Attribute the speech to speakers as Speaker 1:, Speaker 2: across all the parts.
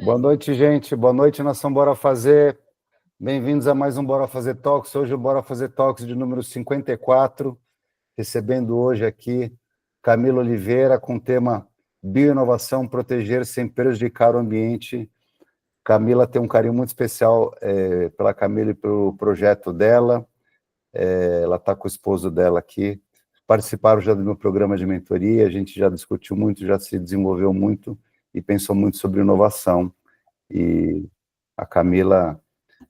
Speaker 1: Boa noite, gente. Boa noite, nação Bora Fazer. Bem-vindos a mais um Bora Fazer Talks. Hoje o Bora Fazer Talks de número 54. Recebendo hoje aqui Camila Oliveira com o tema Bioinovação, proteger sem prejudicar o ambiente. Camila tem um carinho muito especial pela Camila e pelo projeto dela. Ela está com o esposo dela aqui. Participaram já do meu programa de mentoria, a gente já discutiu muito, já se desenvolveu muito e pensou muito sobre inovação. E a Camila,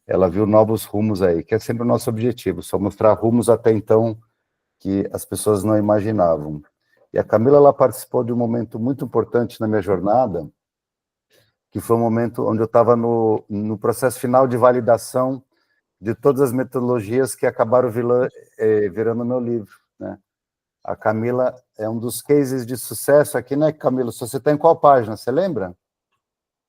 Speaker 1: ela viu novos rumos aí, que é sempre o nosso objetivo, só mostrar rumos até então que as pessoas não imaginavam. E a Camila, ela participou de um momento muito importante na minha jornada, que foi um momento onde eu estava no processo final de validação de todas as metodologias que acabaram virando meu livro, né? A Camila é um dos cases de sucesso aqui, né, Camila? Você está em qual página, você lembra?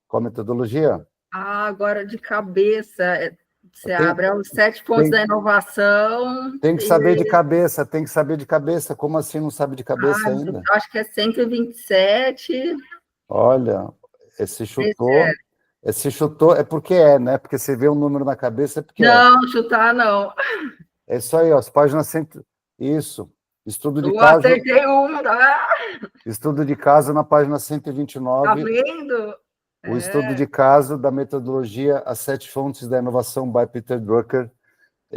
Speaker 1: Qual metodologia?
Speaker 2: Agora de cabeça, você abre os 7 pontos da inovação.
Speaker 1: Tem que saber de cabeça, tem que saber de cabeça. Como assim não sabe de cabeça ainda?
Speaker 2: Eu acho que é 127.
Speaker 1: Olha, esse chutou é porque né? Porque você vê um número na cabeça é porque
Speaker 2: não, chutar não.
Speaker 1: É isso aí, ó, as páginas Isso. Estudo de
Speaker 2: eu
Speaker 1: caso.
Speaker 2: Acertei uma, tá?
Speaker 1: Estudo de caso na página 129.
Speaker 2: Tá vendo?
Speaker 1: O estudo de caso da metodologia As 7 Fontes da Inovação by Peter Drucker,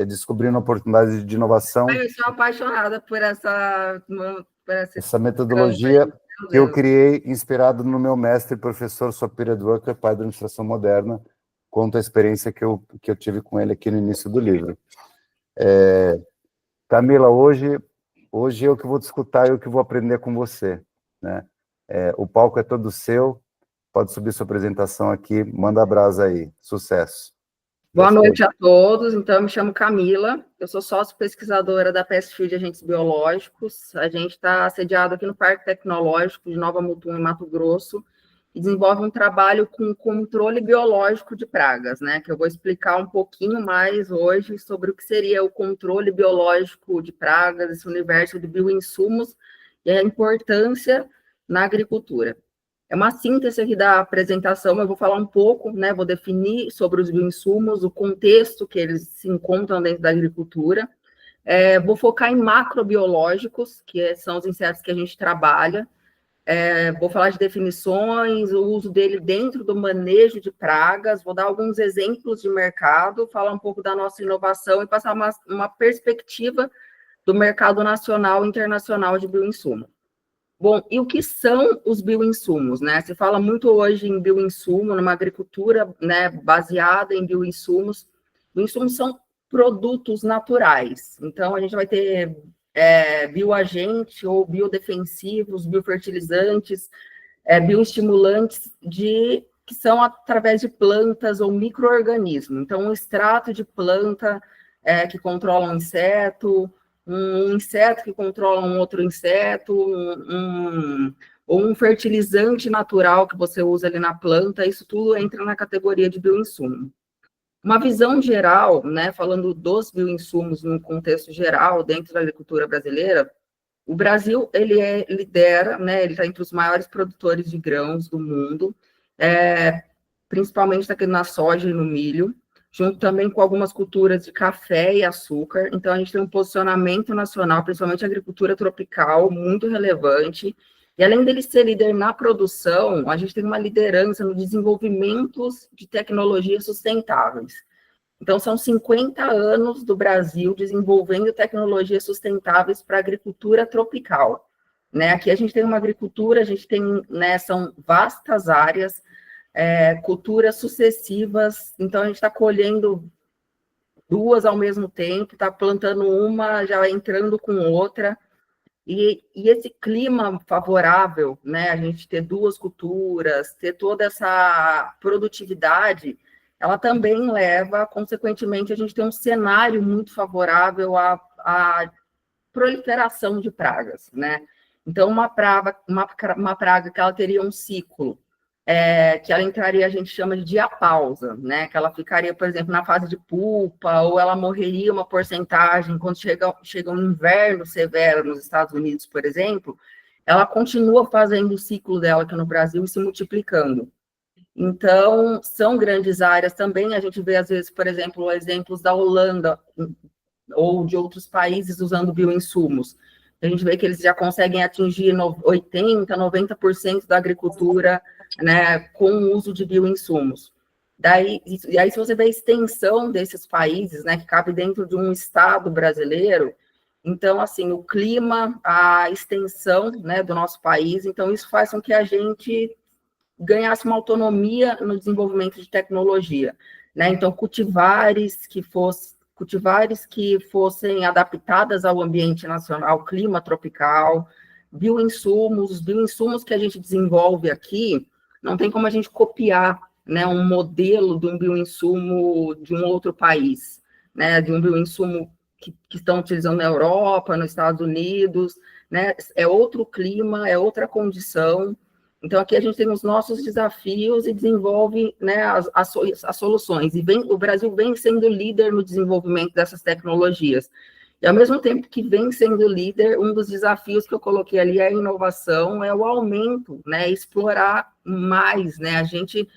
Speaker 1: descobrindo oportunidades de inovação.
Speaker 2: Eu sou apaixonada por essa
Speaker 1: metodologia que eu criei, inspirado no meu mestre, professor Peter Drucker, pai da administração moderna, conta a experiência que eu tive com ele aqui no início do livro. Camila, hoje eu que vou te escutar e eu que vou aprender com você, né? O palco é todo seu, pode subir sua apresentação aqui, manda a brasa aí, sucesso.
Speaker 2: Boa noite a todos, então eu me chamo Camila, eu sou sócio pesquisadora da Pestfield Agentes Biológicos, a gente está sediado aqui no Parque Tecnológico de Nova Mutum, em Mato Grosso, e desenvolve um trabalho com controle biológico de pragas, né, que eu vou explicar um pouquinho mais hoje sobre o que seria o controle biológico de pragas, esse universo de bioinsumos e a importância na agricultura. É uma síntese aqui da apresentação, eu vou falar um pouco, né, vou definir sobre os bioinsumos, o contexto que eles se encontram dentro da agricultura, vou focar em macrobiológicos, que são os insetos que a gente trabalha, vou falar de definições, o uso dele dentro do manejo de pragas, vou dar alguns exemplos de mercado, falar um pouco da nossa inovação e passar uma perspectiva do mercado nacional e internacional de bioinsumo. Bom, e o que são os bioinsumos, né? Se fala muito hoje em bioinsumo, numa agricultura, né, baseada em bioinsumos. Bioinsumos são produtos naturais. Então, a gente vai ter bioagente ou biodefensivos, biofertilizantes, bioestimulantes que são através de plantas ou micro-organismos. Então, um extrato de planta que controla um inseto que controla um outro inseto, ou um fertilizante natural que você usa ali na planta, isso tudo entra na categoria de bioinsumo. Uma visão geral, né, falando dos bioinsumos num contexto geral, dentro da agricultura brasileira, o Brasil, ele lidera, né, ele está entre os maiores produtores de grãos do mundo, principalmente aqui na soja e no milho, junto também com algumas culturas de café e açúcar. Então, a gente tem um posicionamento nacional, principalmente a agricultura tropical, muito relevante. E, além dele ser líder na produção, a gente tem uma liderança no desenvolvimento de tecnologias sustentáveis. Então, são 50 anos do Brasil desenvolvendo tecnologias sustentáveis para a agricultura tropical. Né? Aqui a gente tem uma agricultura, a gente tem, né, são vastas áreas, culturas sucessivas, então a gente está colhendo 2 ao mesmo tempo, está plantando uma, já entrando com outra, e esse clima favorável, né, a gente ter 2 culturas, ter toda essa produtividade, ela também leva, consequentemente, a gente ter um cenário muito favorável à proliferação de pragas, né? Então, uma praga que ela teria um ciclo, que ela entraria, a gente chama de diapausa, né? Que ela ficaria, por exemplo, na fase de pupa, ou ela morreria uma porcentagem, quando chega um inverno severo nos Estados Unidos, por exemplo, ela continua fazendo o ciclo dela aqui no Brasil e se multiplicando. Então, são grandes áreas também. A gente vê, às vezes, por exemplo, exemplos da Holanda ou de outros países usando bioinsumos. A gente vê que eles já conseguem atingir 80%, 90% da agricultura, né, com o uso de bioinsumos. E aí, se você vê a extensão desses países, né, que cabe dentro de um estado brasileiro, então, assim, o clima, a extensão, né, do nosso país, então isso faz com que a gente ganhasse uma autonomia no desenvolvimento de tecnologia, né? Então, cultivares que fossem adaptadas ao ambiente nacional, ao clima tropical, bioinsumos, os bioinsumos que a gente desenvolve aqui, não tem como a gente copiar, né, um modelo de um bioinsumo de um outro país, né, de um bioinsumo que estão utilizando na Europa, nos Estados Unidos, né, é outro clima, é outra condição. Então, aqui a gente tem os nossos desafios e desenvolve, né, as soluções. E o Brasil vem sendo líder no desenvolvimento dessas tecnologias. E, ao mesmo tempo que vem sendo líder, um dos desafios que eu coloquei ali é a inovação, é o aumento, né, explorar mais, né, a gente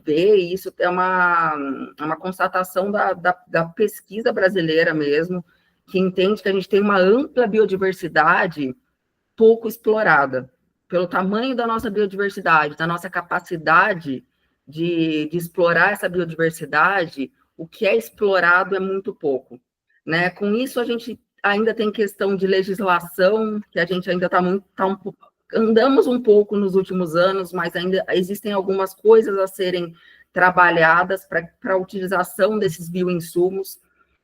Speaker 2: vê isso, é uma constatação da pesquisa brasileira mesmo, que entende que a gente tem uma ampla biodiversidade pouco explorada, pelo tamanho da nossa biodiversidade, da nossa capacidade de explorar essa biodiversidade, o que é explorado é muito pouco, né? Com isso, a gente ainda tem questão de legislação, que a gente ainda andamos um pouco nos últimos anos, mas ainda existem algumas coisas a serem trabalhadas para a utilização desses bioinsumos.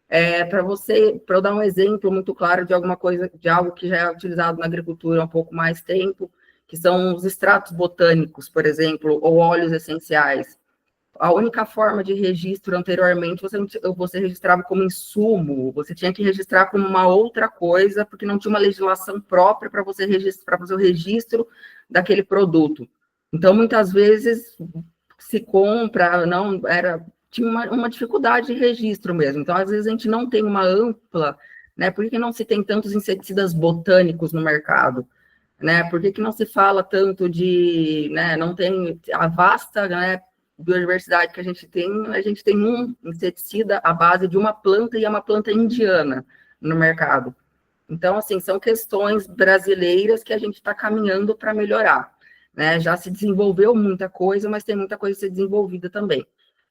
Speaker 2: Para eu dar um exemplo muito claro de alguma coisa, de algo que já é utilizado na agricultura há um pouco mais tempo, que são os extratos botânicos, por exemplo, ou óleos essenciais. A única forma de registro anteriormente, você registrava como insumo, você tinha que registrar como uma outra coisa, porque não tinha uma legislação própria para você registrar, para fazer o registro daquele produto. Então, muitas vezes, se compra, não era tinha uma dificuldade de registro mesmo. Então, às vezes, a gente não tem uma ampla, né? Por que não se tem tantos inseticidas botânicos no mercado? Né? Por que não se fala tanto de, né, não tem a vasta, né, biodiversidade que a gente tem um inseticida à base de uma planta e é uma planta indiana no mercado. Então, assim, são questões brasileiras que a gente está caminhando para melhorar. Né? Já se desenvolveu muita coisa, mas tem muita coisa a ser desenvolvida também.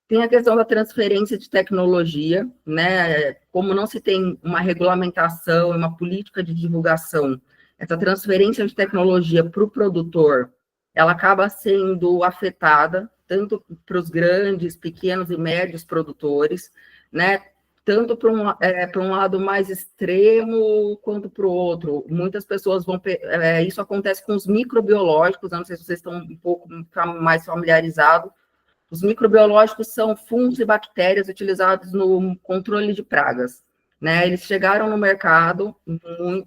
Speaker 2: Tem a questão da transferência de tecnologia, né? Como não se tem uma regulamentação, uma política de divulgação, essa transferência de tecnologia para o produtor, ela acaba sendo afetada, tanto para os grandes, pequenos e médios produtores, né? Tanto para um lado mais extremo, quanto para o outro. Muitas pessoas vão... isso acontece com os microbiológicos, não sei se vocês estão um pouco mais familiarizados. Os microbiológicos são fungos e bactérias utilizados no controle de pragas. Né? Eles chegaram no mercado,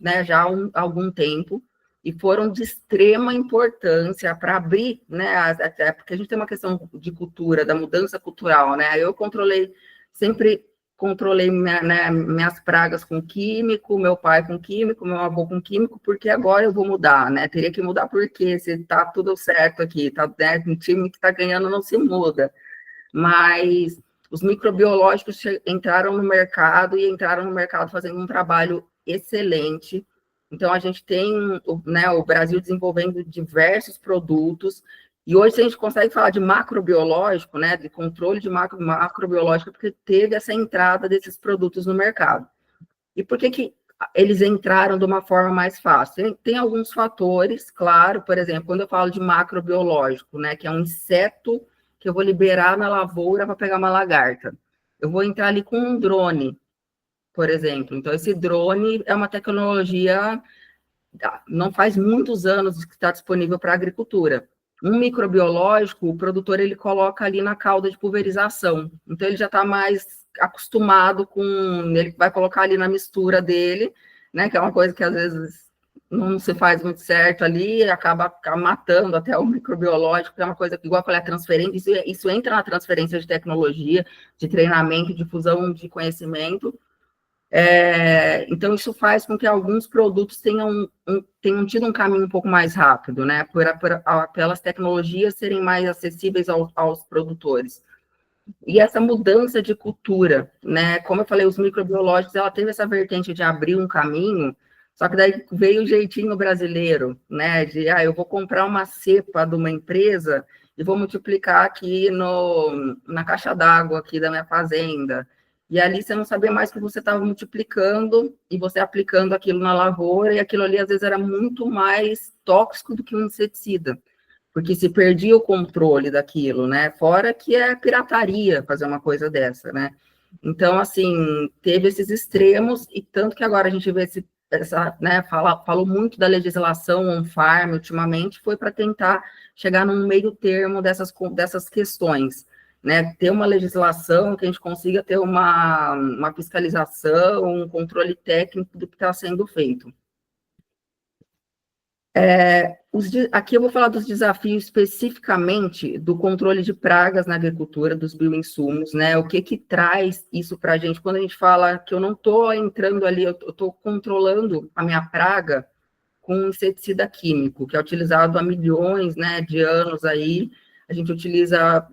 Speaker 2: né, já há algum tempo, e foram de extrema importância para abrir, né, porque a gente tem uma questão de cultura, da mudança cultural, né? Eu sempre controlei minhas pragas com químico, meu pai com químico, meu avô com químico, porque agora eu vou mudar, né? Teria que mudar porque se tá tudo certo aqui, tá, né? Um time que está ganhando não se muda. Mas os microbiológicos entraram no mercado e entraram no mercado fazendo um trabalho excelente. Então, a gente tem, né, o Brasil desenvolvendo diversos produtos, e hoje a gente consegue falar de macrobiológico, né, de controle de macrobiológico, porque teve essa entrada desses produtos no mercado. E por que eles entraram de uma forma mais fácil? Tem alguns fatores, claro, por exemplo, quando eu falo de macrobiológico, né, que é um inseto que eu vou liberar na lavoura para pegar uma lagarta. Eu vou entrar ali com um drone, por exemplo. Então, esse drone é uma tecnologia, não faz muitos anos que está disponível para a agricultura. Um microbiológico, o produtor ele coloca ali na cauda de pulverização. Então, ele já está mais acostumado com... Ele vai colocar ali na mistura dele, né? Que é uma coisa que às vezes não se faz muito certo ali, acaba matando até o microbiológico, que é uma coisa que, igual eu falei, a transferência, isso entra na transferência de tecnologia, de treinamento, de fusão de conhecimento. Então, isso faz com que alguns produtos tenham tido um caminho um pouco mais rápido, né? Pelas tecnologias serem mais acessíveis aos produtores. E essa mudança de cultura, né? Como eu falei, os microbiológicos, ela teve essa vertente de abrir um caminho, só que daí veio o jeitinho brasileiro, né? Eu vou comprar uma cepa de uma empresa e vou multiplicar aqui na caixa d'água aqui da minha fazenda. E ali você não sabia mais que você estava multiplicando e você aplicando aquilo na lavoura, e aquilo ali às vezes era muito mais tóxico do que um inseticida, porque se perdia o controle daquilo, né? Fora que é pirataria fazer uma coisa dessa, né? Então, assim, teve esses extremos, e tanto que agora a gente vê falou muito da legislação on-farm ultimamente, foi para tentar chegar num meio termo dessas questões, né? Ter uma legislação que a gente consiga ter uma fiscalização, um controle técnico do que está sendo feito. Aqui eu vou falar dos desafios especificamente do controle de pragas na agricultura, dos bioinsumos, né? O que traz isso para a gente? Quando a gente fala que eu não estou entrando ali, eu estou controlando a minha praga com um inseticida químico, que é utilizado há milhões, né, de anos aí. A gente utiliza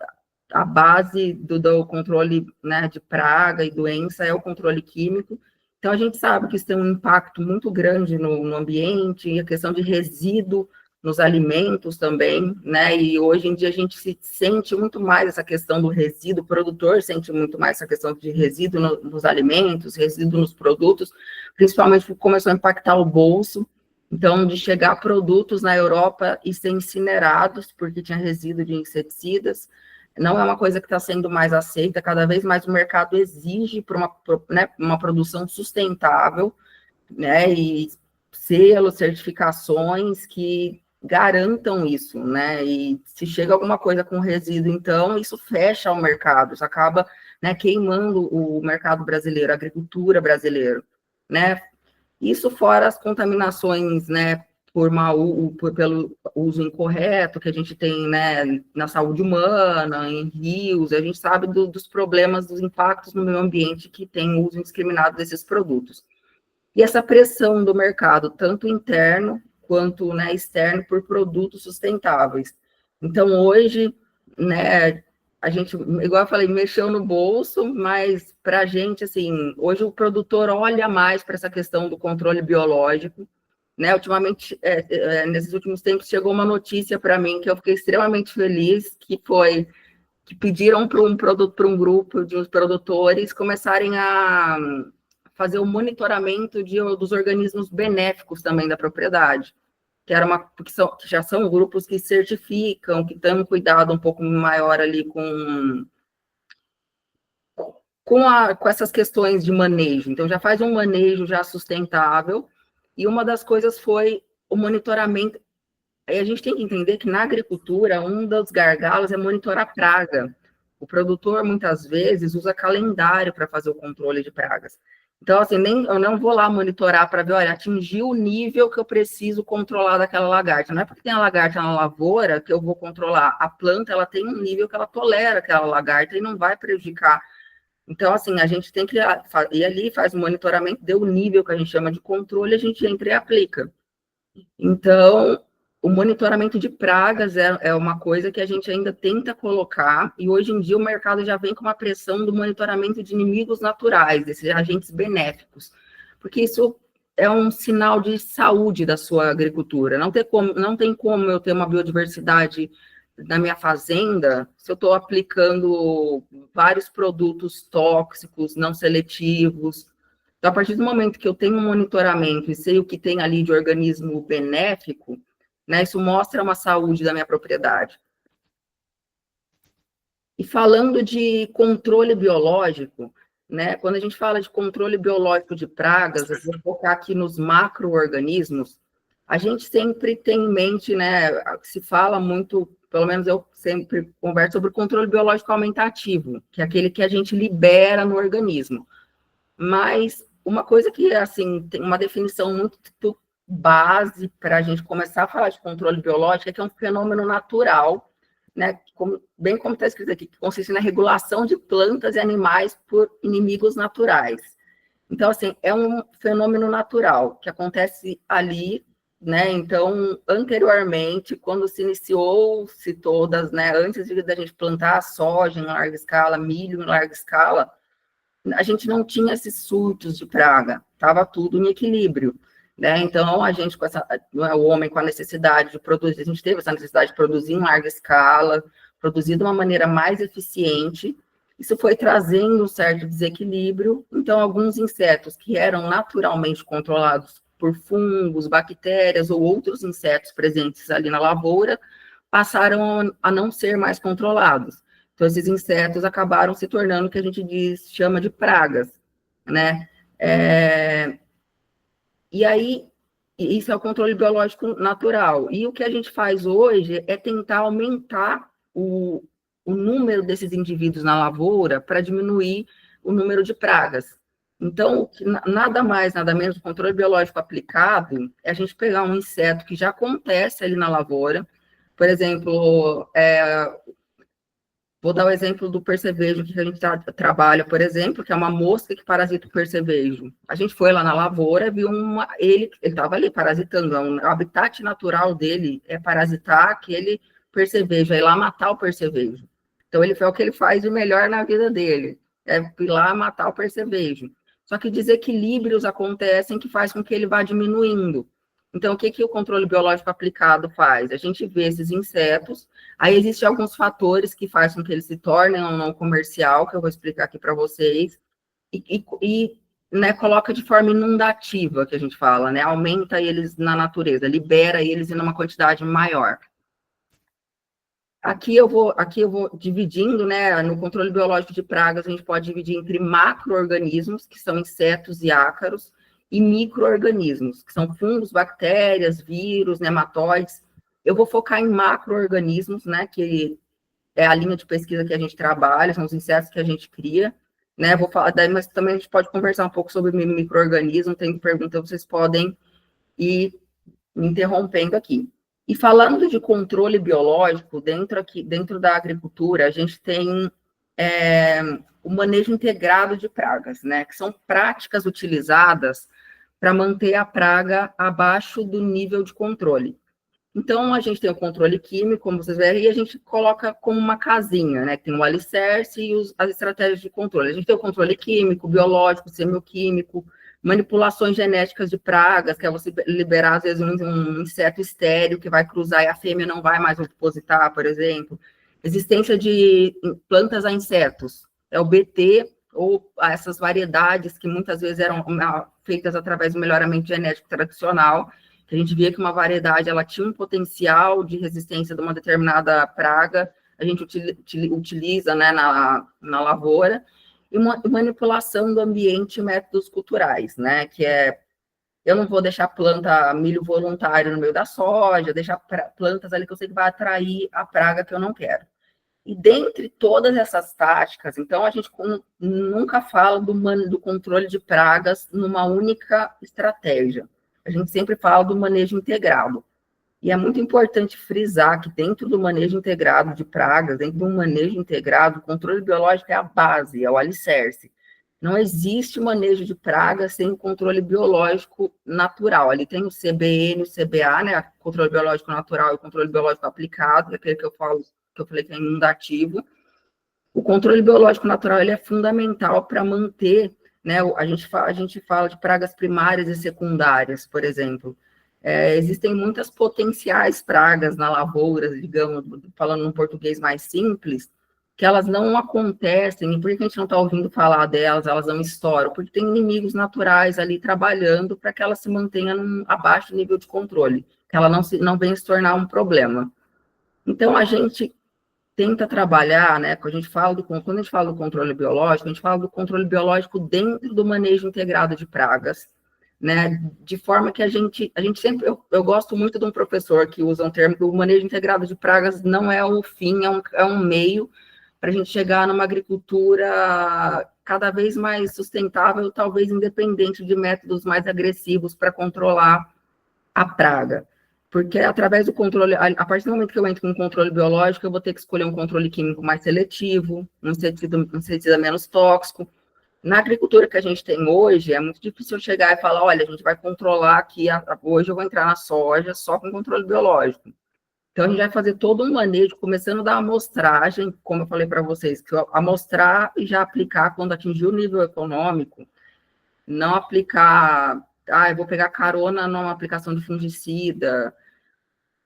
Speaker 2: a base do controle, né, de praga e doença, é o controle químico. Então, a gente sabe que isso tem um impacto muito grande no ambiente, e a questão de resíduo nos alimentos também, né? E hoje em dia a gente se sente muito mais essa questão do resíduo, o produtor sente muito mais essa questão de resíduo nos alimentos, resíduo nos produtos, principalmente porque começou a impactar o bolso. Então, de chegar produtos na Europa e ser incinerados, porque tinha resíduo de inseticidas, não é uma coisa que está sendo mais aceita, cada vez mais o mercado exige uma produção sustentável, né, e selos, certificações que garantam isso, né, e se chega alguma coisa com resíduo, então, isso fecha o mercado, isso acaba, né, queimando o mercado brasileiro, a agricultura brasileira, né, isso fora as contaminações, né, pelo uso incorreto que a gente tem, né, na saúde humana, em rios, a gente sabe dos problemas, dos impactos no meio ambiente que tem o uso indiscriminado desses produtos. E essa pressão do mercado, tanto interno quanto, né, externo, por produtos sustentáveis. Então, hoje, né, a gente, igual eu falei, mexeu no bolso, mas para a gente, assim, hoje o produtor olha mais para essa questão do controle biológico, né? Ultimamente, nesses últimos tempos, chegou uma notícia para mim que eu fiquei extremamente feliz, que foi que pediram para um grupo de uns produtores começarem a fazer o monitoramento dos organismos benéficos também da propriedade, que já são grupos que certificam, que têm um cuidado um pouco maior ali com essas questões de manejo. Então, já faz um manejo já sustentável, e uma das coisas foi o monitoramento. Aí a gente tem que entender que na agricultura, um dos gargalos é monitorar praga. O produtor, muitas vezes, usa calendário para fazer o controle de pragas. Então, assim, eu não vou lá monitorar para ver, olha, atingiu o nível que eu preciso controlar daquela lagarta. Não é porque tem a lagarta na lavoura que eu vou controlar. A planta, ela tem um nível que ela tolera aquela lagarta e não vai prejudicar. Então, assim, a gente tem que ir ali, faz o monitoramento, deu o nível que a gente chama de controle, a gente entra e aplica. Então, o monitoramento de pragas é uma coisa que a gente ainda tenta colocar, e hoje em dia o mercado já vem com uma pressão do monitoramento de inimigos naturais, desses agentes benéficos, porque isso é um sinal de saúde da sua agricultura. Não tem como eu ter uma biodiversidade na minha fazenda se eu estou aplicando vários produtos tóxicos, não seletivos. Então, a partir do momento que eu tenho um monitoramento e sei o que tem ali de organismo benéfico, né, isso mostra uma saúde da minha propriedade. E falando de controle biológico, né, quando a gente fala de controle biológico de pragas, eu vou focar aqui nos macro-organismos, a gente sempre tem em mente, né, se fala muito, pelo menos eu sempre converso sobre o controle biológico aumentativo, que é aquele que a gente libera no organismo. Mas uma coisa que, assim, tem uma definição muito base para a gente começar a falar de controle biológico é que é um fenômeno natural, né, bem como está escrito aqui, que consiste na regulação de plantas e animais por inimigos naturais. Então, assim, é um fenômeno natural que acontece ali, né? Então, anteriormente, quando se iniciou-se todas, né? Antes da gente plantar soja em larga escala, milho em larga escala, a gente não tinha esses surtos de praga, estava tudo em equilíbrio, né? Então, a gente, com essa, o homem com a necessidade de produzir, a gente teve essa necessidade de produzir em larga escala, produzir de uma maneira mais eficiente, isso foi trazendo um certo desequilíbrio, então, alguns insetos que eram naturalmente controlados por fungos, bactérias ou outros insetos presentes ali na lavoura, passaram a não ser mais controlados. Então, esses insetos acabaram se tornando o que a gente chama de pragas, né? E aí, isso é o controle biológico natural. E o que a gente faz hoje é tentar aumentar o número desses indivíduos na lavoura para diminuir o número de pragas. Então, nada mais, nada menos, o controle biológico aplicado é a gente pegar um inseto que já acontece ali na lavoura, por exemplo, vou dar o exemplo do percevejo que a gente trabalha, por exemplo, que é uma mosca que parasita o percevejo. A gente foi lá na lavoura, viu ele estava ali parasitando, o habitat natural dele é parasitar aquele percevejo, é ir lá matar o percevejo. Então, ele foi o que ele faz de melhor na vida dele, é ir lá matar o percevejo. Só que desequilíbrios acontecem que faz com que ele vá diminuindo. Então, o que o controle biológico aplicado faz? A gente vê esses insetos, aí existem alguns fatores que fazem com que eles se tornem ou não comercial, que eu vou explicar aqui para vocês, e né, coloca de forma inundativa, que a gente fala, né? Aumenta eles na natureza, libera eles em uma quantidade maior. Aqui eu vou dividindo, né? No controle biológico de pragas, a gente pode dividir entre macro-organismos, que são insetos e ácaros, e micro-organismos, que são fungos, bactérias, vírus, nematóides. Eu vou focar em macro-organismos, né? Que é a linha de pesquisa que a gente trabalha, são os insetos que a gente cria, né? Vou falar daí, mas também a gente pode conversar um pouco sobre micro-organismos. Tem pergunta, vocês podem ir me interrompendo aqui. E falando de controle biológico, dentro da agricultura, a gente tem o manejo integrado de pragas, né? Que são práticas utilizadas para manter a praga abaixo do nível de controle. Então, a gente tem o controle químico, como vocês verem, e a gente coloca como uma casinha, né? Que tem o alicerce e as estratégias de controle. A gente tem o controle químico, biológico, semioquímico, manipulações genéticas de pragas, que é você liberar, às vezes, um inseto estéreo que vai cruzar e a fêmea não vai mais opositar, por exemplo. Existência de plantas a insetos, é o BT, ou essas variedades que muitas vezes eram feitas através do melhoramento genético tradicional, que a gente via que uma variedade ela tinha um potencial de resistência de uma determinada praga, a gente utiliza, né, na lavoura, e uma manipulação do ambiente e métodos culturais, né, que é, eu não vou deixar planta milho voluntário no meio da soja, deixar plantas ali que eu sei que vai atrair a praga que eu não quero. E dentre todas essas táticas, então a gente nunca fala do controle de pragas numa única estratégia. A gente sempre fala do manejo integrado. E é muito importante frisar que dentro do manejo integrado de pragas, dentro do manejo integrado, o controle biológico é a base, é o alicerce. Não existe manejo de pragas sem o controle biológico natural. Ali tem o CBN, o CBA, né, o controle biológico natural e o controle biológico aplicado, que é aquele que eu falei que é inundativo. O controle biológico natural ele é fundamental para manter, né? A gente fala de pragas primárias e secundárias, por exemplo. Existem muitas potenciais pragas na lavoura, digamos, falando num português mais simples, que elas não acontecem, e por que a gente não está ouvindo falar delas, elas não estouram? Porque tem inimigos naturais ali trabalhando para que elas se mantenham abaixo do nível de controle, que ela não venha se tornar um problema. Então, a gente tenta trabalhar, né, quando a gente fala do controle biológico, a gente fala do controle biológico dentro do manejo integrado de pragas, né, de forma que a gente sempre, eu gosto muito de um professor que usa um termo que o manejo integrado de pragas não é o fim, é um meio para a gente chegar numa agricultura cada vez mais sustentável, talvez independente de métodos mais agressivos para controlar a praga. Porque através do controle, a partir do momento que eu entro com controle biológico, eu vou ter que escolher um controle químico mais seletivo, um inseticida menos tóxico, Na agricultura que a gente tem hoje, é muito difícil eu chegar e falar, olha, a gente vai controlar aqui, hoje eu vou entrar na soja só com controle biológico. Então, a gente vai fazer todo um manejo, começando da amostragem, como eu falei para vocês, que amostrar e já aplicar quando atingir o nível econômico, não aplicar, eu vou pegar carona numa aplicação de fungicida,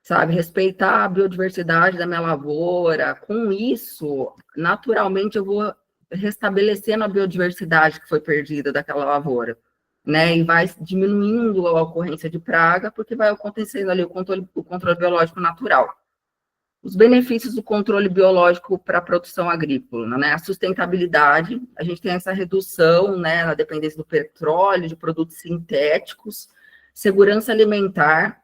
Speaker 2: sabe, respeitar a biodiversidade da minha lavoura. Com isso, naturalmente, eu vou restabelecendo a biodiversidade que foi perdida daquela lavoura, né? E vai diminuindo a ocorrência de praga, porque vai acontecendo ali o controle biológico natural. Os benefícios do controle biológico para a produção agrícola, né? A sustentabilidade, a gente tem essa redução, né, na dependência do petróleo, de produtos sintéticos, segurança alimentar,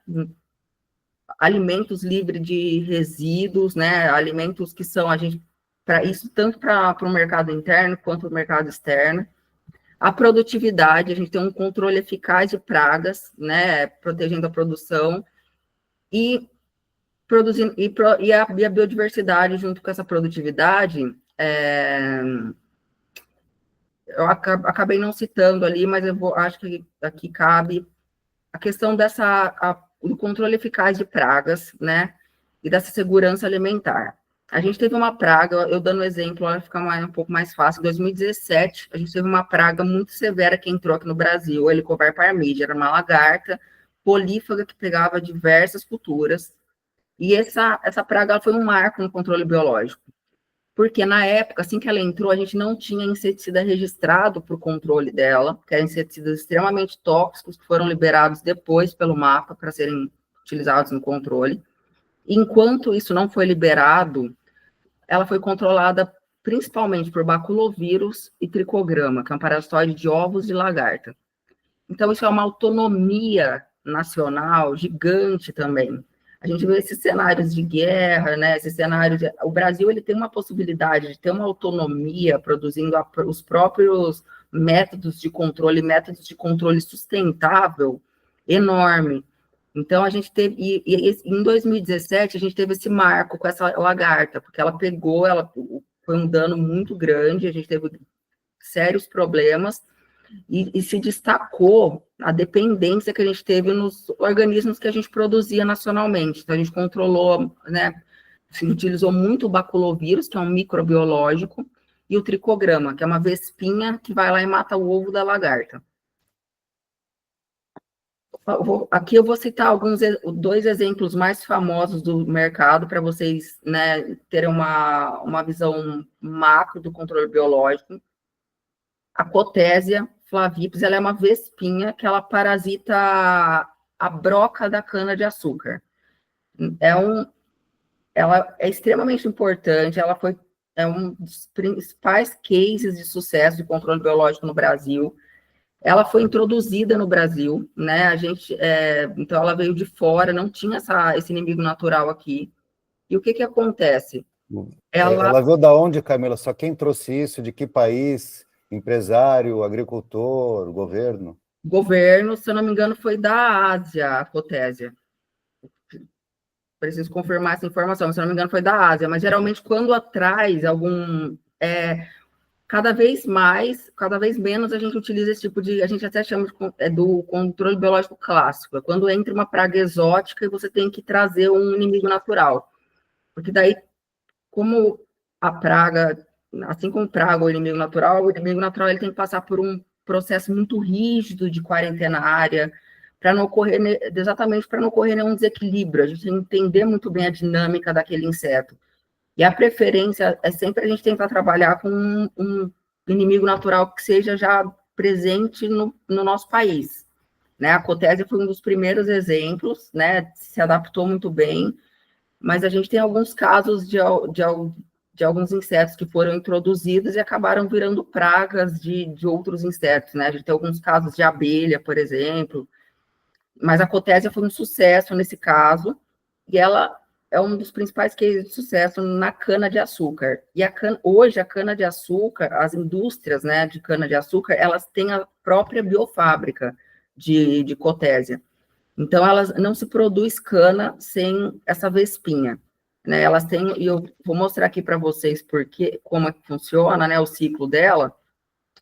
Speaker 2: alimentos livres de resíduos, né? Alimentos que são para isso tanto para o mercado interno quanto para o mercado externo. A produtividade, a gente tem um controle eficaz de pragas, né? Protegendo a produção e produzindo e a biodiversidade junto com essa produtividade. Eu acabei não citando ali, mas acho que aqui cabe a questão do controle eficaz de pragas, né, e dessa segurança alimentar. A gente teve uma praga, eu dando um exemplo, vai ficar um pouco mais fácil, em 2017, a gente teve uma praga muito severa que entrou aqui no Brasil, o Helicover parmídea, era uma lagarta polífaga que pegava diversas culturas, e essa praga foi um marco no controle biológico, porque na época, assim que ela entrou, a gente não tinha inseticida registrado para o controle dela, que eram inseticidas extremamente tóxicos, que foram liberados depois pelo mapa para serem utilizados no controle. Enquanto isso não foi liberado, ela foi controlada principalmente por baculovírus e tricograma, que é um parasitóide de ovos de lagarta. Então, isso é uma autonomia nacional gigante também. A gente vê esses cenários de guerra, né? Esses cenários o Brasil ele tem uma possibilidade de ter uma autonomia produzindo os próprios métodos de controle sustentável enorme. Então a gente teve em 2017 a gente teve esse marco com essa lagarta, porque ela foi um dano muito grande, a gente teve sérios problemas. E se destacou a dependência que a gente teve nos organismos que a gente produzia nacionalmente. Então, a gente controlou, né, se utilizou muito o baculovírus, que é um microbiológico, e o tricograma, que é uma vespinha que vai lá e mata o ovo da lagarta. Aqui eu vou citar dois exemplos mais famosos do mercado para vocês, né, terem uma visão macro do controle biológico. A Cotésia flavips, ela é uma vespinha que ela parasita a broca da cana-de-açúcar. Ela é extremamente importante, é um dos principais cases de sucesso de controle biológico no Brasil. Ela foi introduzida no Brasil, né? Então ela veio de fora, não tinha esse inimigo natural aqui. E o que acontece?
Speaker 1: Ela veio da onde, Camila? Só quem trouxe isso? De que país? Empresário, agricultor, governo?
Speaker 2: Governo, se eu não me engano, foi da Ásia, a Cotésia. Preciso confirmar essa informação, se eu não me engano, foi da Ásia, mas geralmente quando atrás cada vez menos a gente utiliza esse tipo a gente até chama do controle biológico clássico, é quando entra uma praga exótica e você tem que trazer um inimigo natural, porque daí, como a praga, assim como praga ou inimigo natural, o inimigo natural ele tem que passar por um processo muito rígido de quarentenária, para não ocorrer, exatamente para não ocorrer nenhum desequilíbrio, a gente tem que entender muito bem a dinâmica daquele inseto. E a preferência é sempre a gente tentar trabalhar com um inimigo natural que seja já presente no nosso país. Né? A Cotésia foi um dos primeiros exemplos, né? Se adaptou muito bem, mas a gente tem alguns casos de alguns insetos que foram introduzidos e acabaram virando pragas de outros insetos. Né? A gente tem alguns casos de abelha, por exemplo, mas a Cotésia foi um sucesso nesse caso, e ela é um dos principais cases de sucesso na cana-de-açúcar. E hoje a cana-de-açúcar, as indústrias, né, de cana-de-açúcar, elas têm a própria biofábrica de Cotésia. Então, elas não se produz cana sem essa vespinha. Né? Elas têm, e eu vou mostrar aqui para vocês como é que funciona, né, o ciclo dela.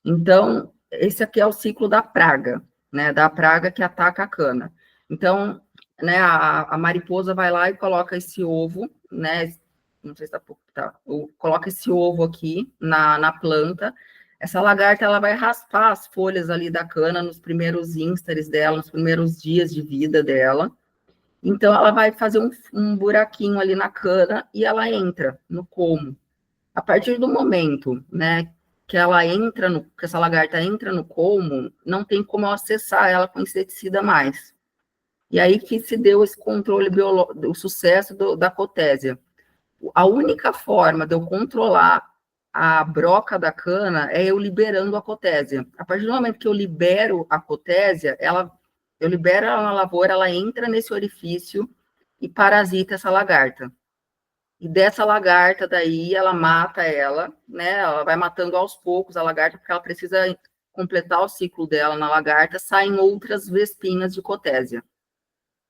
Speaker 2: Então, esse aqui é o ciclo da praga, né? Da praga que ataca a cana. Então, né, a mariposa vai lá e coloca esse ovo, né? Não sei se coloca esse ovo aqui na planta. Essa lagarta, ela vai raspar as folhas ali da cana nos primeiros instares dela, nos primeiros dias de vida dela. Então, ela vai fazer um buraquinho ali na cana e ela entra no colmo. A partir do momento, né, que ela entra que essa lagarta entra no colmo, não tem como acessar ela com inseticida mais. E aí que se deu esse controle biológico, o sucesso da cotésia. A única forma de eu controlar a broca da cana é eu liberando a cotésia. A partir do momento que eu libero a cotésia, eu libero ela na lavoura, ela entra nesse orifício e parasita essa lagarta. E dessa lagarta daí, ela mata ela, né? Ela vai matando aos poucos a lagarta, porque ela precisa completar o ciclo dela na lagarta, saem outras vespinhas de cotésia.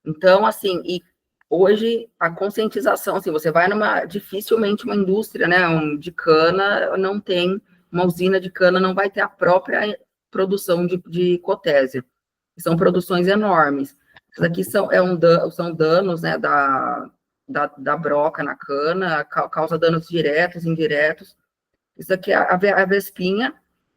Speaker 2: Então, assim, e hoje a conscientização, assim, você vai dificilmente uma indústria, né, de cana, não tem, uma usina de cana não vai ter a própria produção de cotésia. São produções enormes. Isso aqui são danos, né, da broca na cana, causa danos diretos, indiretos. Isso aqui é a vespinha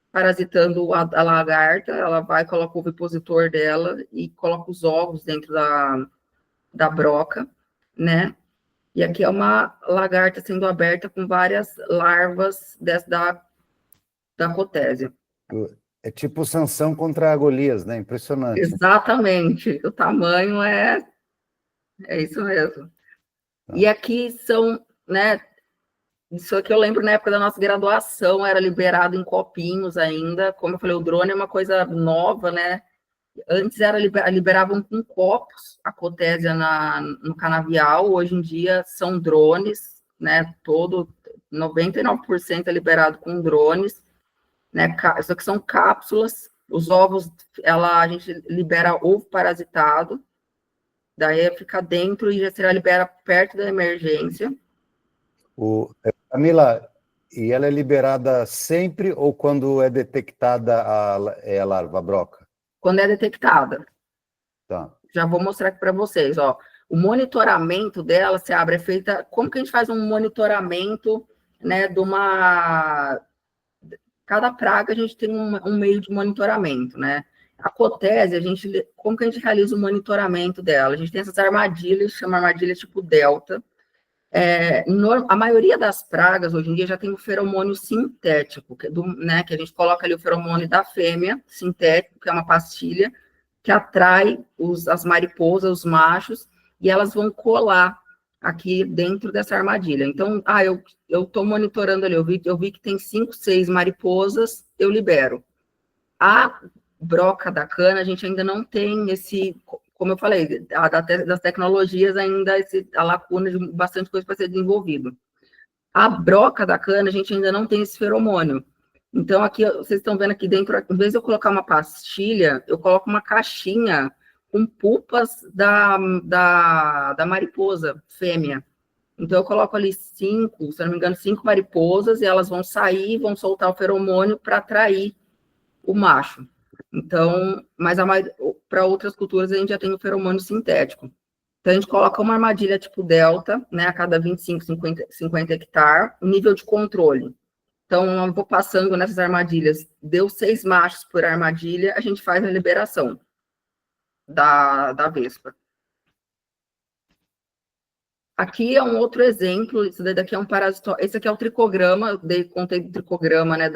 Speaker 2: parasitando a lagarta, ela vai, coloca o ovipositor dela e coloca os ovos dentro da broca, né? E aqui é uma lagarta sendo aberta com várias larvas da cotésia.
Speaker 1: É tipo Sansão contra Golias, né? Impressionante.
Speaker 2: Exatamente. O tamanho é isso mesmo. E aqui são, né? Isso aqui eu lembro na época da nossa graduação, era liberado em copinhos ainda. Como eu falei, o drone é uma coisa nova, né? Antes liberavam com copos a cotésia no canavial, hoje em dia são drones, né? 99% é liberado com drones, né? Isso aqui são cápsulas, os ovos, a gente libera ovo parasitado, daí fica dentro e já será libera perto da emergência.
Speaker 1: Camila, e ela é liberada sempre ou quando é detectada a larva, a broca?
Speaker 2: Quando é detectada.
Speaker 1: Tá.
Speaker 2: Já vou mostrar aqui para vocês, ó. O monitoramento dela se abre, é feita. Como que a gente faz um monitoramento, né, de uma. Cada praga a gente tem um meio de monitoramento, né? A cotésia, como que a gente realiza o monitoramento dela? A gente tem essas armadilhas, chama armadilha tipo delta. A maioria das pragas hoje em dia já tem o feromônio sintético, né, que a gente coloca ali o feromônio da fêmea, sintético, que é uma pastilha, que atrai as mariposas, os machos, e elas vão colar aqui dentro dessa armadilha. Então, eu estou monitorando ali, eu vi que tem 5, 6 mariposas, eu libero. A broca da cana, a gente ainda não tem como eu falei, das tecnologias ainda a lacuna de bastante coisa para ser desenvolvido. A broca da cana, a gente ainda não tem esse feromônio. Então, aqui, vocês estão vendo aqui dentro, em vez de eu colocar uma pastilha, eu coloco uma caixinha com pupas da mariposa fêmea. Então, eu coloco ali 5, se não me engano, 5 mariposas, e elas vão sair, vão soltar o feromônio para atrair o macho. Então, mas para outras culturas a gente já tem o feromônio sintético. Então, a gente coloca uma armadilha tipo delta, né, a cada 25, 50 hectares, nível de controle. Então, eu vou passando nessas armadilhas, deu 6 machos por armadilha, a gente faz a liberação da vespa. Aqui é um outro exemplo, isso daqui é um parasito, esse aqui é o tricograma, eu contei do tricograma, né,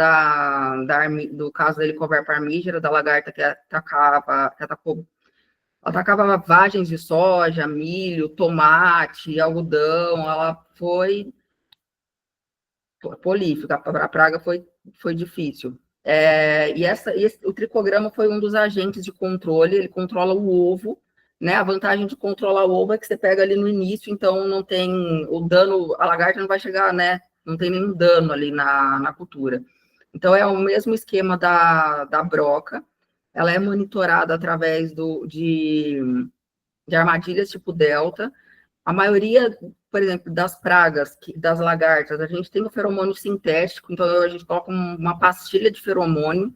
Speaker 2: do caso da Helicoverpa armígera, da lagarta que atacava vagens de soja, milho, tomate, algodão, ela foi prolífica, a praga foi difícil. O tricograma foi um dos agentes de controle, ele controla o ovo, né? A vantagem de controlar o ovo é que você pega ali no início, então não tem o dano, a lagarta não vai chegar, né? Não tem nenhum dano ali na cultura. Então, é o mesmo esquema da broca, ela é monitorada através de armadilhas tipo delta. A maioria por exemplo, das pragas, das lagartas, a gente tem o feromônio sintético, então a gente coloca uma pastilha de feromônio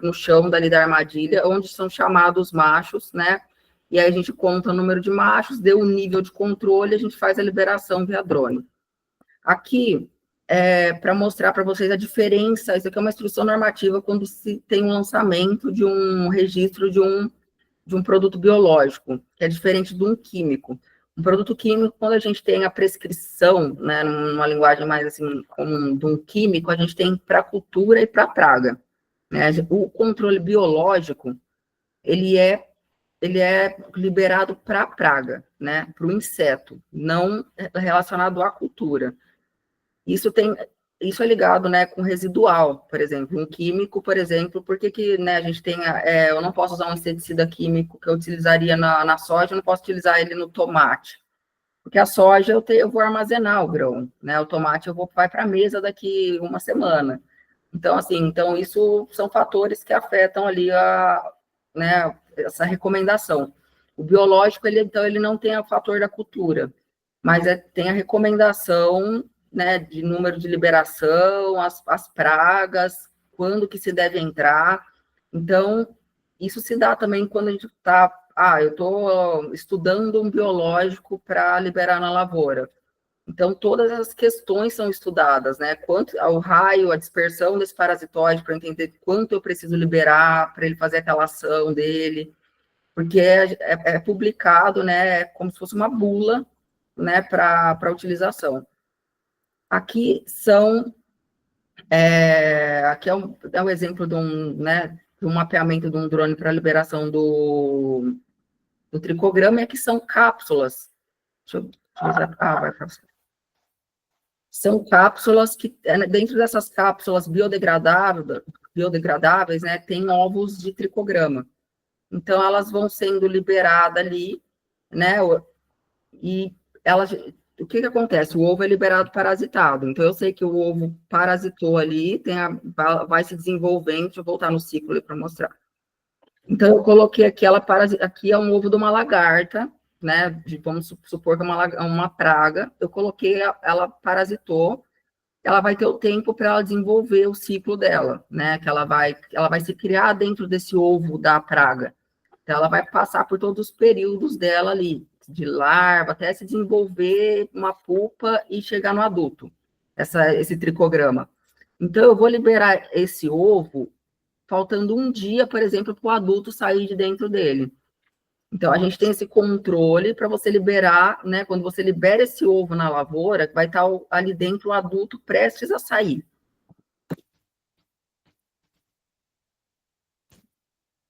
Speaker 2: no chão dali da armadilha, onde são chamados machos, né? E aí a gente conta o número de machos, deu o nível de controle, a gente faz a liberação via drone. Aqui, para mostrar para vocês a diferença, isso aqui é uma instrução normativa quando se tem um lançamento de um registro de um produto biológico, que é diferente de um químico. Um produto químico, quando a gente tem a prescrição, né, numa linguagem mais assim comum de um químico, a gente tem para cultura e para praga. Né? O controle biológico, ele é liberado para a praga, né, para o inseto, não relacionado à cultura. Isso é ligado, né, com residual, por exemplo, um químico, por exemplo, por que né, a gente tem, eu não posso usar um inseticida químico que eu utilizaria na soja, eu não posso utilizar ele no tomate, porque a soja eu vou armazenar o grão, né, o tomate vai para a mesa daqui uma semana. Então, assim, isso são fatores que afetam ali né, essa recomendação. O biológico, ele não tem o fator da cultura, mas tem a recomendação, né, de número de liberação, as pragas, quando que se deve entrar. Então, isso se dá também quando a gente está, eu estou estudando um biológico para liberar na lavoura. Então, todas as questões são estudadas, né? O raio, a dispersão desse parasitóide, para entender quanto eu preciso liberar para ele fazer aquela ação dele, porque é publicado, né? Como se fosse uma bula, né? Para utilização. Aqui aqui é um exemplo de de um mapeamento de um drone para liberação do tricograma, e aqui são cápsulas. Deixa eu vai para você. São cápsulas que, dentro dessas cápsulas biodegradáveis, né, tem ovos de tricograma. Então, elas vão sendo liberadas ali, né, e o que acontece? O ovo é liberado parasitado. Então, eu sei que o ovo parasitou ali, vai se desenvolvendo, deixa eu voltar no ciclo ali para mostrar. Então, eu coloquei aqui, aqui é um ovo de uma lagarta, né, vamos supor que é uma praga, eu coloquei, ela parasitou, ela vai ter o tempo para ela desenvolver o ciclo dela, né, que ela vai se criar dentro desse ovo da praga. Então, ela vai passar por todos os períodos dela ali, de larva, até se desenvolver uma pupa e chegar no adulto, esse tricograma. Então, eu vou liberar esse ovo faltando um dia, por exemplo, para o adulto sair de dentro dele. Então, a gente tem esse controle para você liberar, né? Quando você libera esse ovo na lavoura, vai estar ali dentro o adulto prestes a sair.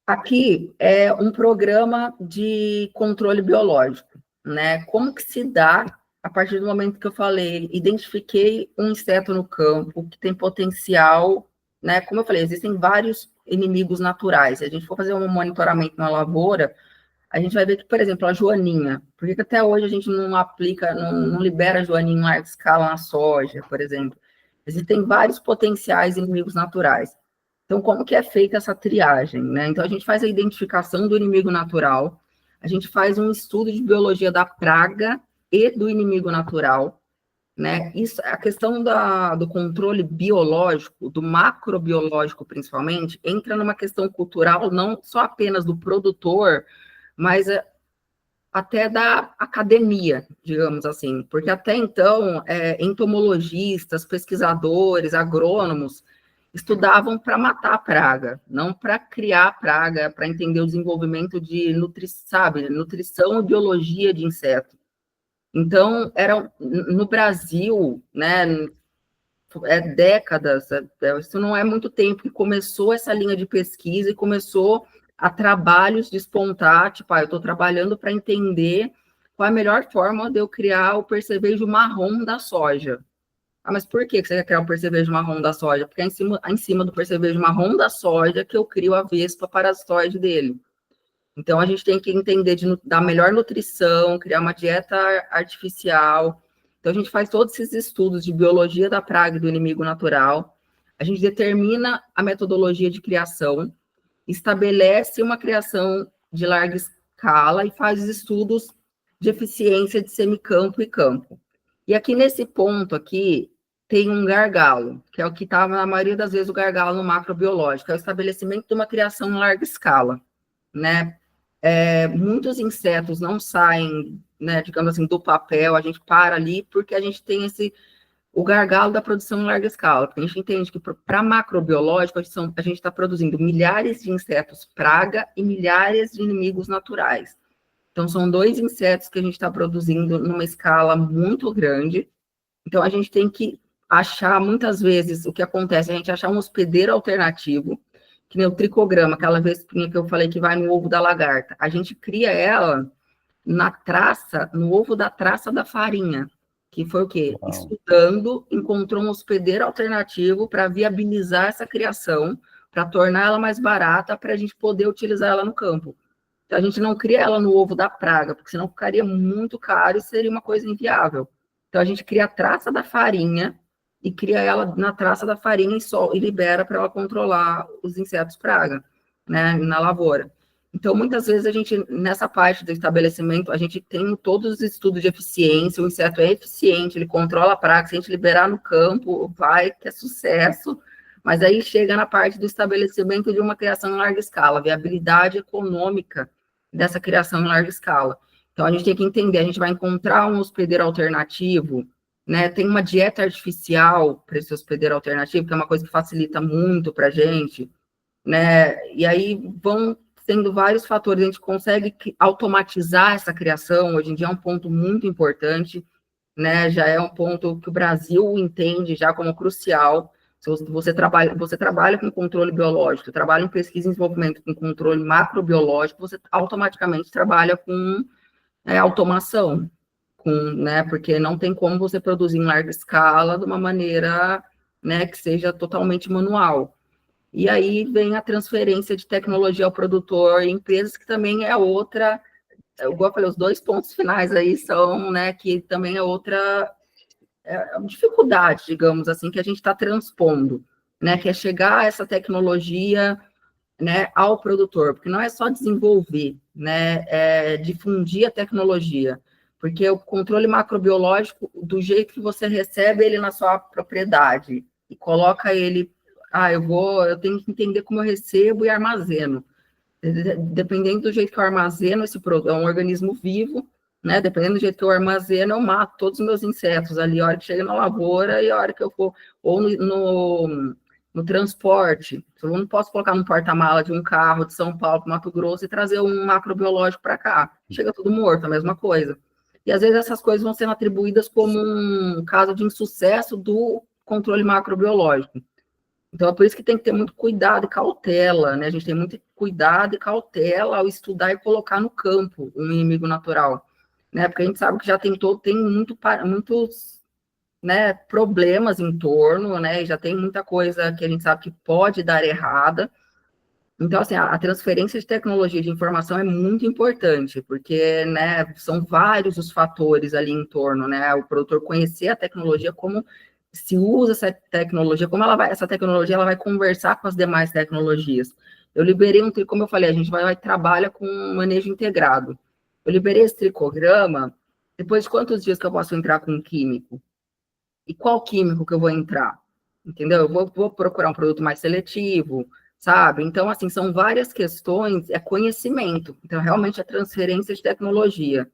Speaker 2: Aqui é um programa de controle biológico, né? Como que se dá, a partir do momento que eu falei, identifiquei um inseto no campo que tem potencial, né? Como eu falei, existem vários inimigos naturais. Se a gente for fazer um monitoramento na lavoura, a gente vai ver que, por exemplo, a joaninha, por que até hoje a gente não aplica, não libera a joaninha em larga escala na soja, por exemplo? Existem vários potenciais inimigos naturais. Então, como que é feita essa triagem, né? Então, a gente faz a identificação do inimigo natural, a gente faz um estudo de biologia da praga e do inimigo natural, né? Isso, a questão do controle biológico, do macrobiológico principalmente, entra numa questão cultural, não só apenas do produtor, mas até da academia, digamos assim, porque até então, entomologistas, pesquisadores, agrônomos, estudavam para matar a praga, não para criar a praga, para entender o desenvolvimento de nutrição e biologia de inseto. Então, no Brasil, né, décadas, isso não é muito tempo que começou essa linha de pesquisa e começou a trabalhos despontar, tipo, eu estou trabalhando para entender qual é a melhor forma de eu criar o percevejo marrom da soja. Mas por que você quer criar o percevejo marrom da soja? Porque é em cima do percevejo marrom da soja que eu crio a vespa parasitoide dele. Então, a gente tem que entender da melhor nutrição, criar uma dieta artificial. Então, a gente faz todos esses estudos de biologia da praga e do inimigo natural. A gente determina a metodologia de criação, estabelece uma criação de larga escala e faz estudos de eficiência de semicampo e campo. E aqui nesse ponto aqui tem um gargalo, que é o que está na maioria das vezes o gargalo no macrobiológico, é o estabelecimento de uma criação em larga escala, né? Muitos insetos não saem, né, digamos assim, do papel, a gente para ali porque a gente tem o gargalo da produção em larga escala, porque a gente entende que para macrobiológico a gente está produzindo milhares de insetos praga e milhares de inimigos naturais. Então, são 2 insetos que a gente está produzindo numa escala muito grande. Então, a gente tem que achar, muitas vezes, o que acontece, a gente achar um hospedeiro alternativo, que nem o tricograma, aquela vespinha que eu falei que vai no ovo da lagarta. A gente cria ela no ovo da traça da farinha, que foi o quê?
Speaker 1: Uau.
Speaker 2: Estudando, encontrou um hospedeiro alternativo para viabilizar essa criação, para tornar ela mais barata, para a gente poder utilizar ela no campo. Então, a gente não cria ela no ovo da praga, porque senão ficaria muito caro e seria uma coisa inviável. Então, a gente cria a traça da farinha e cria ela na traça da farinha e libera para ela controlar os insetos praga, né, na lavoura. Então, muitas vezes, a gente, nessa parte do estabelecimento, a gente tem todos os estudos de eficiência, o inseto é eficiente, ele controla a praga, se a gente liberar no campo, vai, que é sucesso, mas aí chega na parte do estabelecimento de uma criação em larga escala, viabilidade econômica dessa criação em larga escala. Então, a gente tem que entender, a gente vai encontrar um hospedeiro alternativo, né? Tem uma dieta artificial para esse hospedeiro alternativo, que é uma coisa que facilita muito para a gente, né? E aí vão sendo vários fatores, a gente consegue automatizar essa criação, hoje em dia é um ponto muito importante, né? Já é um ponto que o Brasil entende já como crucial. Se você trabalha com controle biológico, trabalha em pesquisa e desenvolvimento com controle macrobiológico, você automaticamente trabalha com automação, né? Porque não tem como você produzir em larga escala de uma maneira, né, que seja totalmente manual. E aí vem a transferência de tecnologia ao produtor, empresas que também é outra, igual eu falei, os 2 pontos finais aí são, né, que também é outra dificuldade, digamos assim, que a gente está transpondo, né, que é chegar a essa tecnologia, né, ao produtor, porque não é só desenvolver, né, é difundir a tecnologia, porque o controle macrobiológico, do jeito que você recebe ele na sua propriedade e coloca ele, eu tenho que entender como eu recebo e armazeno. Dependendo do jeito que eu armazeno esse produto, é um organismo vivo, né? Dependendo do jeito que eu armazeno, eu mato todos os meus insetos ali, a hora que chega na lavoura e a hora que eu for, ou no transporte. Eu não posso colocar no porta-mala de um carro de São Paulo para Mato Grosso e trazer um macrobiológico para cá. Chega tudo morto, a mesma coisa. E às vezes essas coisas vão sendo atribuídas como um caso de insucesso do controle macrobiológico. Então, é por isso que tem que ter muito cuidado e cautela, né? A gente tem muito cuidado e cautela ao estudar e colocar no campo um inimigo natural, né? Porque a gente sabe que já tem muitos, né, problemas em torno, né? E já tem muita coisa que a gente sabe que pode dar errada. Então, assim, a transferência de tecnologia de informação é muito importante, porque, né, são vários os fatores ali em torno, né? O produtor conhecer a tecnologia, como se usa essa tecnologia, essa tecnologia ela vai conversar com as demais tecnologias. Eu liberei como eu falei, a gente trabalha com manejo integrado. Eu liberei esse tricograma, depois de quantos dias que eu posso entrar com um químico? E qual químico que eu vou entrar? Entendeu? Eu vou procurar um produto mais seletivo, sabe? Então, assim, são várias questões, é conhecimento. Então, realmente, é transferência de tecnologia.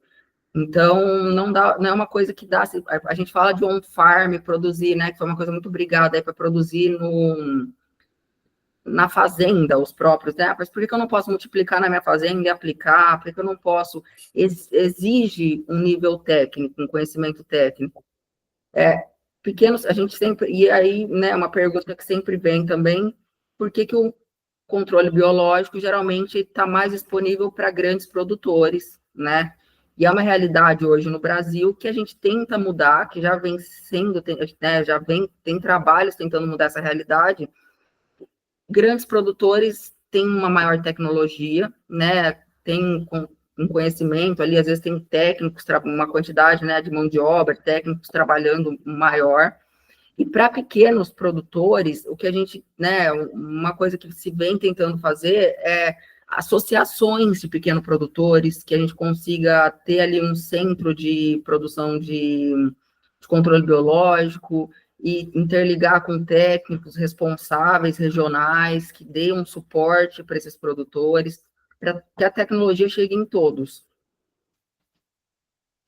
Speaker 2: Então, não é uma coisa que dá. A gente fala de on-farm, produzir, né? Que foi uma coisa muito brigada aí para produzir na fazenda, os próprios, né? Mas por que eu não posso multiplicar na minha fazenda e aplicar? Por que eu não posso? Exige um nível técnico, um conhecimento técnico. Pequenos, a gente sempre. E aí, né, uma pergunta que sempre vem também: por que o controle biológico geralmente está mais disponível para grandes produtores, né? E é uma realidade hoje no Brasil que a gente tenta mudar, que já vem sendo, né, tem trabalhos tentando mudar essa realidade. Grandes produtores têm uma maior tecnologia, né? Tem um conhecimento ali, às vezes tem técnicos, uma quantidade, né, de mão de obra, técnicos trabalhando maior. E para pequenos produtores, o que a gente, né, uma coisa que se vem tentando fazer é associações de pequenos produtores, que a gente consiga ter ali um centro de produção de controle biológico e interligar com técnicos responsáveis regionais que deem um suporte para esses produtores, para que a tecnologia chegue em todos.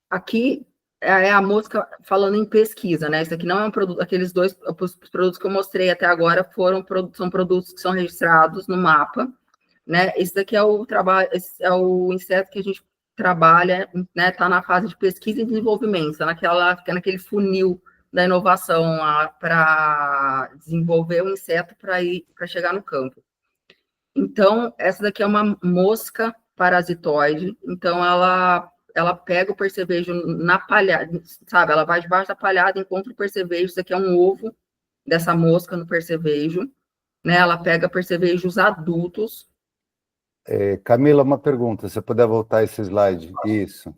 Speaker 2: Aqui é a mosca falando em pesquisa, né? Isso aqui não é um produto, aqueles dois os produtos que eu mostrei até agora são produtos que são registrados no mapa, né? Esse daqui é o trabalho, é o inseto que a gente trabalha, né? Está na fase de pesquisa e desenvolvimento, tá naquele funil da inovação para desenvolver o inseto para chegar no campo. Então, essa daqui é uma mosca parasitoide, então ela pega o percevejo na palhada, sabe? Ela vai debaixo da palhada, encontra o percevejo, isso aqui é um ovo dessa mosca no percevejo, né? Ela pega percevejos adultos.
Speaker 1: Camila, uma pergunta, se você puder voltar esse slide. Isso.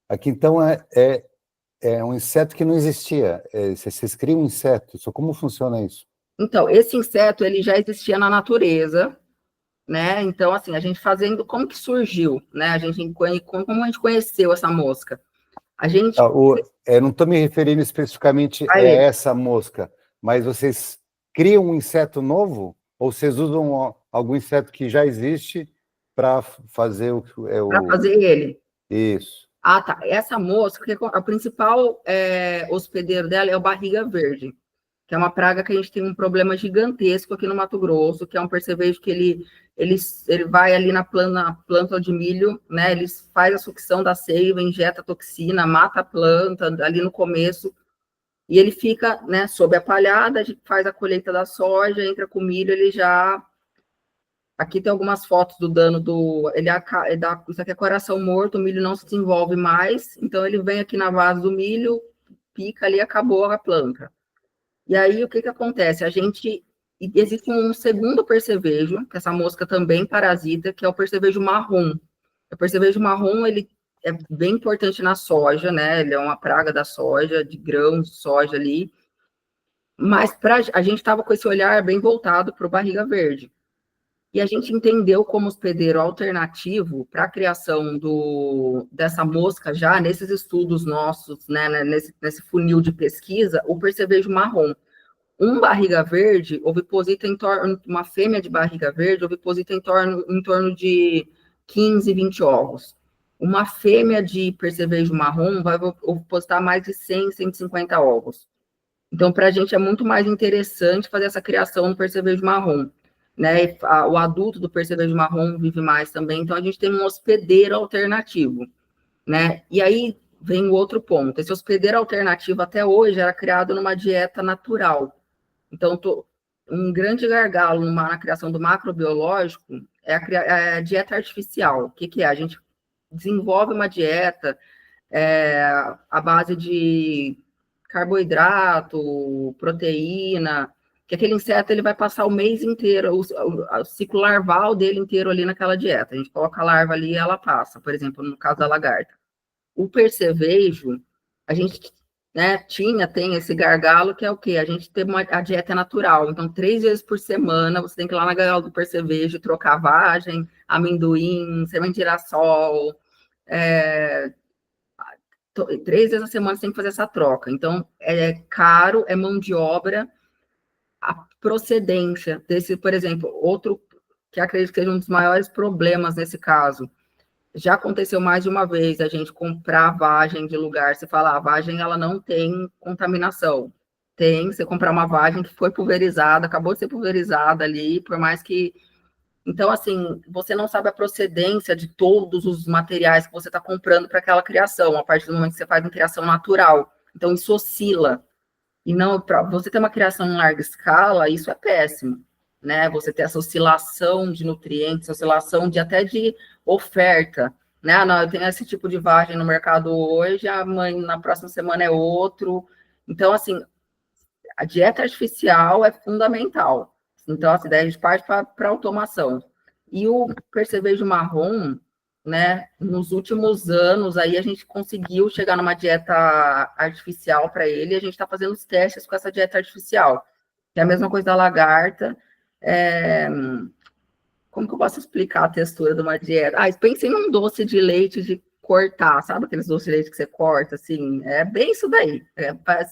Speaker 1: Aqui, então, é um inseto que não existia. Vocês criam um inseto. Como funciona isso?
Speaker 2: Então, esse inseto, ele já existia na natureza, né? Então, assim, a gente fazendo, como que surgiu, né? Como a gente conheceu essa mosca? A gente...
Speaker 1: não estou me referindo especificamente a essa mosca, mas vocês criam um inseto novo ou vocês usam algum inseto que já existe para fazer
Speaker 2: Para fazer ele.
Speaker 1: Isso.
Speaker 2: Ah, tá. Essa mosca, a principal hospedeiro dela é o barriga verde, que é uma praga que a gente tem um problema gigantesco aqui no Mato Grosso, que é um percevejo que ele vai ali na planta de milho, né? Ele faz a sucção da seiva, injeta toxina, mata a planta ali no começo, e ele fica, né, sob a palhada, a gente faz a colheita da soja, entra com o milho, ele já... Aqui tem algumas fotos do dano do... Isso aqui é coração morto, o milho não se desenvolve mais, então ele vem aqui na base do milho, pica ali, acabou a planta. E aí, o que acontece? Existe um segundo percevejo, que essa mosca também parasita, que é o percevejo marrom. O percevejo marrom, ele é bem importante na soja, né? Ele é uma praga da soja, de grãos de soja ali. Mas a gente estava com esse olhar bem voltado para o barriga verde. E a gente entendeu como hospedeiro alternativo para a criação dessa mosca já nesses estudos nossos, né, nesse funil de pesquisa, o percevejo marrom. Barriga verde oviposita uma fêmea de barriga verde oviposita em torno de 15, 20 ovos. Uma fêmea de percevejo marrom vai ovipositar mais de 100, 150 ovos. Então, para a gente é muito mais interessante fazer essa criação no percevejo marrom, né? O adulto do percevejo marrom vive mais também, então a gente tem um hospedeiro alternativo, né? E aí vem o outro ponto. Esse hospedeiro alternativo até hoje era criado numa dieta natural. Então, um grande gargalo na criação do macrobiológico é a dieta artificial. O que é? A gente desenvolve uma dieta à base de carboidrato, proteína, que aquele inseto ele vai passar o mês inteiro, o ciclo larval dele inteiro ali naquela dieta. A gente coloca a larva ali e ela passa, por exemplo, no caso da lagarta. O percevejo, a gente, né, tem esse gargalo que é o quê? A gente tem a dieta natural. Então, 3 vezes por semana, você tem que ir lá na gaiola do percevejo, trocar vagem, amendoim, semente de girassol, 3 vezes a semana você tem que fazer essa troca. Então, é caro, é mão de obra. A procedência desse, por exemplo, outro que acredito que seja um dos maiores problemas nesse caso, já aconteceu mais de uma vez a gente comprar vagem de lugar, você fala, a vagem ela não tem contaminação. Tem, você comprar uma vagem que foi pulverizada, acabou de ser pulverizada ali, por mais que... Então, assim, você não sabe a procedência de todos os materiais que você está comprando para aquela criação, a partir do momento que você faz uma criação natural. Então, isso oscila. E não, para você ter uma criação em larga escala, isso é péssimo, né? Você ter essa oscilação de nutrientes, oscilação até de oferta, né? Ah, não, eu tenho esse tipo de vagem no mercado hoje, na próxima semana é outro. Então, assim, a dieta artificial é fundamental. Então, assim, daí a gente parte para automação. E o percevejo marrom, né, nos últimos anos, aí a gente conseguiu chegar numa dieta artificial para ele, e a gente está fazendo os testes com essa dieta artificial, que é a mesma coisa da lagarta, como que eu posso explicar a textura de uma dieta? Pense num doce de leite de cortar, sabe aqueles doces de leite que você corta, assim? É bem isso daí.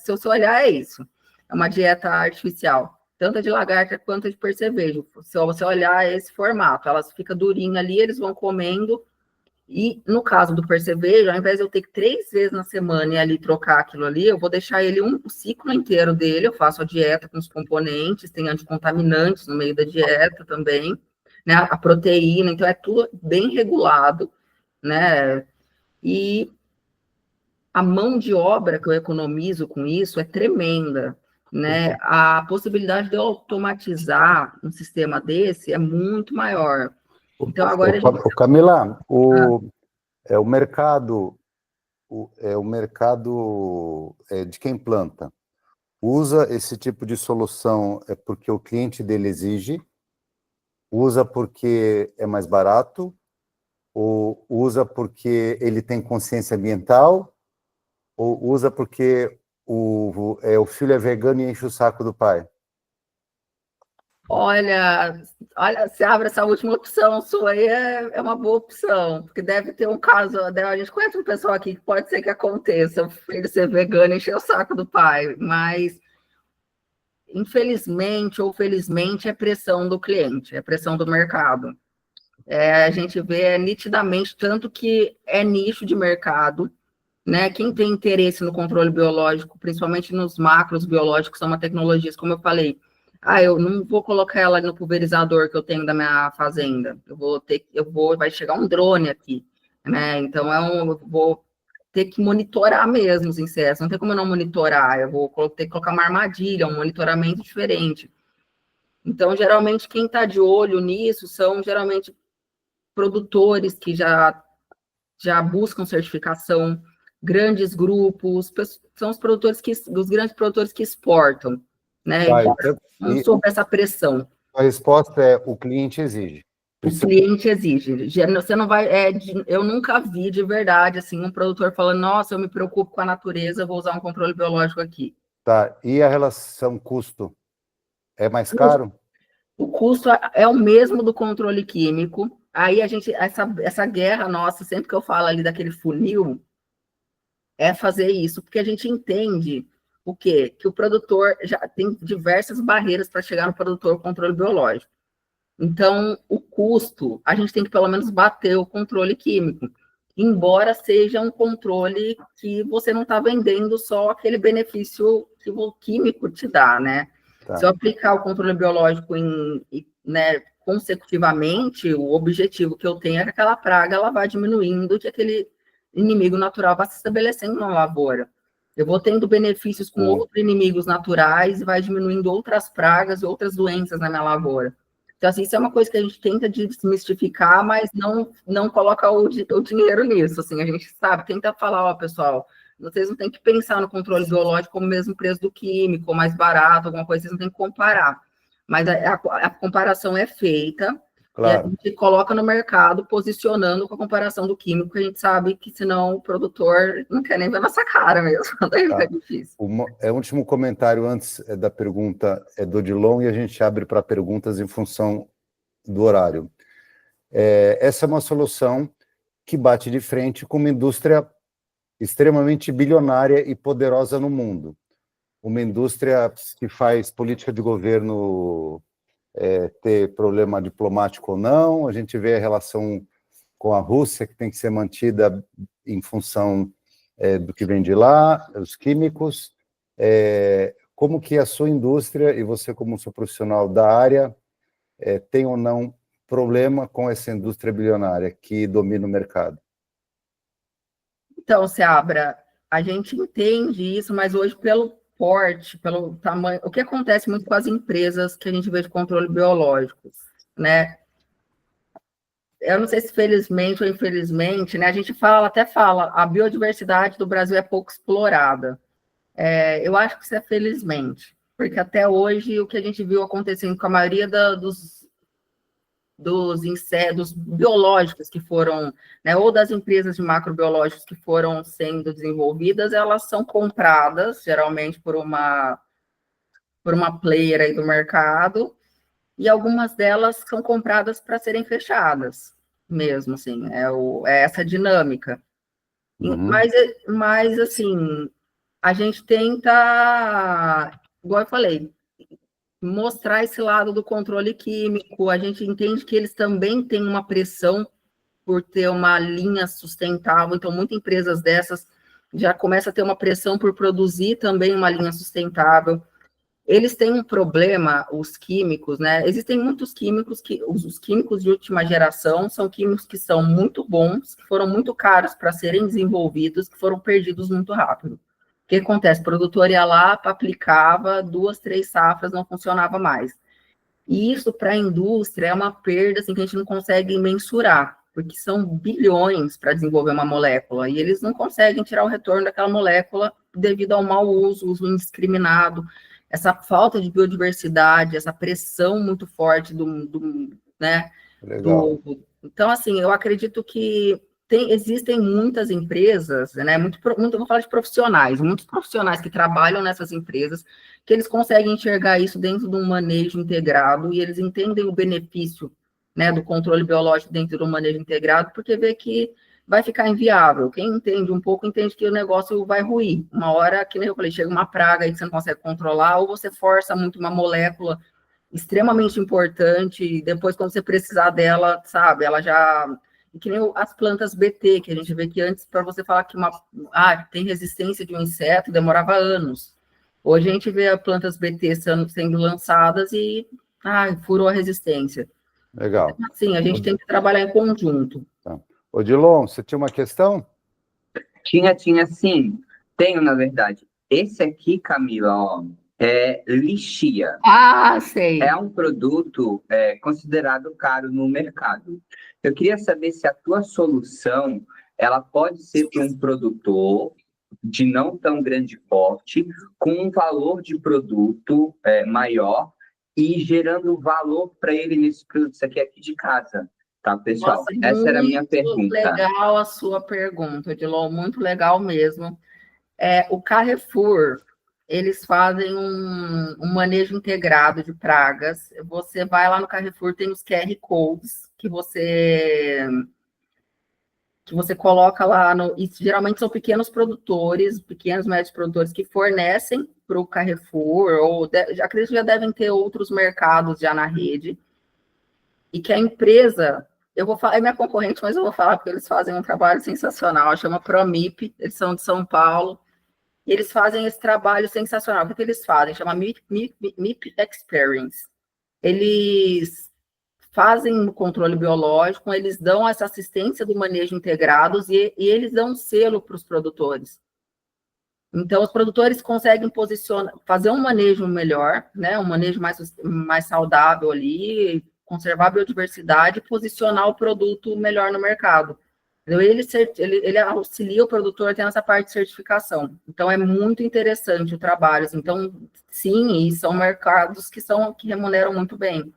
Speaker 2: Se você olhar, é isso. É uma dieta artificial, tanto a de lagarta quanto a de percevejo. Se você olhar esse formato, elas ficam durinhas ali, eles vão comendo. E no caso do percevejo, ao invés de eu ter que 3 vezes na semana e ali trocar aquilo ali, eu vou deixar ele o ciclo inteiro dele. Eu faço a dieta com os componentes, tem anticontaminantes no meio da dieta também, né? A proteína, então é tudo bem regulado, né? E a mão de obra que eu economizo com isso é tremenda, né? A possibilidade de eu automatizar um sistema desse é muito maior. Então, agora a gente...
Speaker 1: Camila, o mercado, de quem planta usa esse tipo de solução porque o cliente dele exige, usa porque é mais barato, ou usa porque ele tem consciência ambiental, ou usa porque o filho é vegano e enche o saco do pai?
Speaker 2: Olha, se abre essa última opção sua aí, é uma boa opção, porque deve ter um caso, né? A gente conhece um pessoal aqui que pode ser que aconteça, o filho ser vegano e encher o saco do pai, mas infelizmente ou felizmente é pressão do cliente, é pressão do mercado. A gente vê nitidamente, tanto que é nicho de mercado, né? Quem tem interesse no controle biológico, principalmente nos macros biológicos, são uma tecnologias, como eu falei. Eu não vou colocar ela no pulverizador que eu tenho da minha fazenda. Vai chegar um drone aqui, né? Então eu vou ter que monitorar mesmo os insetos. Não tem como eu não monitorar. Eu vou ter que colocar uma armadilha, um monitoramento diferente. Então, geralmente, quem está de olho nisso são geralmente produtores que já buscam certificação, grandes grupos, são os grandes produtores que exportam, né? Não sob essa pressão.
Speaker 1: A resposta é: o cliente exige.
Speaker 2: O cliente exige. Você não vai. Eu nunca vi de verdade assim um produtor falando: nossa, eu me preocupo com a natureza, vou usar um controle biológico aqui.
Speaker 1: Tá. E a relação custo é mais caro?
Speaker 2: O custo é o mesmo do controle químico. Aí essa guerra nossa, sempre que eu falo ali daquele funil, é fazer isso, porque a gente entende o quê? Que o produtor já tem diversas barreiras para chegar no produtor controle biológico. Então, o custo, a gente tem que pelo menos bater o controle químico, embora seja um controle que você não está vendendo só aquele benefício que o químico te dá, né? Tá. Se eu aplicar o controle biológico né, consecutivamente, o objetivo que eu tenho é que aquela praga ela vai diminuindo, que aquele inimigo natural vai se estabelecendo na lavoura. Eu vou tendo benefícios com outros inimigos naturais e vai diminuindo outras pragas e outras doenças na minha lavoura. Então, assim, isso é uma coisa que a gente tenta desmistificar, mas não coloca o dinheiro nisso, assim, a gente sabe, tenta falar, ó, pessoal, vocês não têm que pensar no controle biológico como o mesmo preço do químico, ou mais barato, alguma coisa, vocês não têm que comparar. Mas a comparação é feita, claro. E a gente coloca no mercado, posicionando com a comparação do químico, que a gente sabe que senão o produtor não quer nem ver nossa cara mesmo, daí fica difícil.
Speaker 1: O último comentário antes da pergunta do Odilon, e a gente abre para perguntas em função do horário. Essa é uma solução que bate de frente com uma indústria extremamente bilionária e poderosa no mundo. Uma indústria que faz política de governo ter problema diplomático ou não. A gente vê a relação com a Rússia, que tem que ser mantida em função do que vem de lá, os químicos. Como que a sua indústria, e você como sou profissional da área, tem ou não problema com essa indústria bilionária que domina o mercado?
Speaker 2: Então, Seabra, a gente entende isso, mas hoje pelo porte, pelo tamanho, o que acontece muito com as empresas que a gente vê de controle biológico, né? Eu não sei se felizmente ou infelizmente, né? A gente até fala, a biodiversidade do Brasil é pouco explorada. Eu acho que isso é felizmente, porque até hoje o que a gente viu acontecendo com a maioria dos insetos biológicos que foram, né, ou das empresas de macrobiológicos que foram sendo desenvolvidas, elas são compradas, geralmente por uma player aí do mercado, e algumas delas são compradas para serem fechadas, mesmo, assim, é essa dinâmica.
Speaker 1: Uhum.
Speaker 2: Mas, assim, a gente tenta, igual eu falei, mostrar esse lado do controle químico, a gente entende que eles também têm uma pressão por ter uma linha sustentável, então muitas empresas dessas já começam a ter uma pressão por produzir também uma linha sustentável. Eles têm um problema, os químicos, né? Existem muitos químicos que os químicos de última geração são químicos que são muito bons, que foram muito caros para serem desenvolvidos, que foram perdidos muito rápido. O que acontece? O produtor ia lá, aplicava 2, 3 safras, não funcionava mais. E isso para a indústria é uma perda assim, que a gente não consegue mensurar, porque são bilhões para desenvolver uma molécula, e eles não conseguem tirar o retorno daquela molécula devido ao mau uso, uso indiscriminado, essa falta de biodiversidade, essa pressão muito forte né,
Speaker 1: Legal.
Speaker 2: Então, assim, eu acredito que existem muitas empresas, né, vou falar de profissionais, muitos profissionais que trabalham nessas empresas, que eles conseguem enxergar isso dentro de um manejo integrado e eles entendem o benefício, né, do controle biológico dentro de um manejo integrado, porque vê que vai ficar inviável. Quem entende um pouco, entende que o negócio vai ruir. Uma hora, que nem eu falei, chega uma praga aí que você não consegue controlar, ou você força muito uma molécula extremamente importante, e depois, quando você precisar dela, sabe, ela já... E que nem as plantas BT, que a gente vê que antes, para você falar que tem resistência de um inseto, demorava anos. Hoje a gente vê plantas BT sendo lançadas e furou a resistência.
Speaker 1: Legal.
Speaker 2: Então, assim, a gente tem que trabalhar em conjunto.
Speaker 1: Tá. Odilon, você tinha uma questão?
Speaker 3: Tinha sim. Tenho, na verdade. Esse aqui, Camila, ó, é lixia.
Speaker 2: Sei.
Speaker 3: É um produto considerado caro no mercado. Eu queria saber se a tua solução ela pode ser para um produtor de não tão grande porte, com um valor de produto maior e gerando valor para ele nesse produto. Isso aqui é aqui de casa, tá, pessoal?
Speaker 2: Nossa,
Speaker 3: essa era a minha pergunta.
Speaker 2: Muito legal a sua pergunta, Odilon, muito legal mesmo. O Carrefour, eles fazem um manejo integrado de pragas. Você vai lá no Carrefour, tem os QR Codes que você coloca lá, e geralmente são pequenos produtores, pequenos médios produtores que fornecem para o Carrefour, acredito que já devem ter outros mercados já na rede, e que a empresa, eu vou falar, é minha concorrente, mas eu vou falar porque eles fazem um trabalho sensacional, chama Promip, eles são de São Paulo, e eles fazem esse trabalho sensacional. O que eles fazem? Chama MIP Experience. Eles fazem o controle biológico, eles dão essa assistência do manejo integrados e eles dão um selo para os produtores. Então, os produtores conseguem fazer um manejo melhor, né, um manejo mais saudável ali, conservar a biodiversidade e posicionar o produto melhor no mercado. Então, ele auxilia o produtor tendo essa parte de certificação. Então, é muito interessante o trabalho. Então, sim, e são mercados que remuneram muito bem.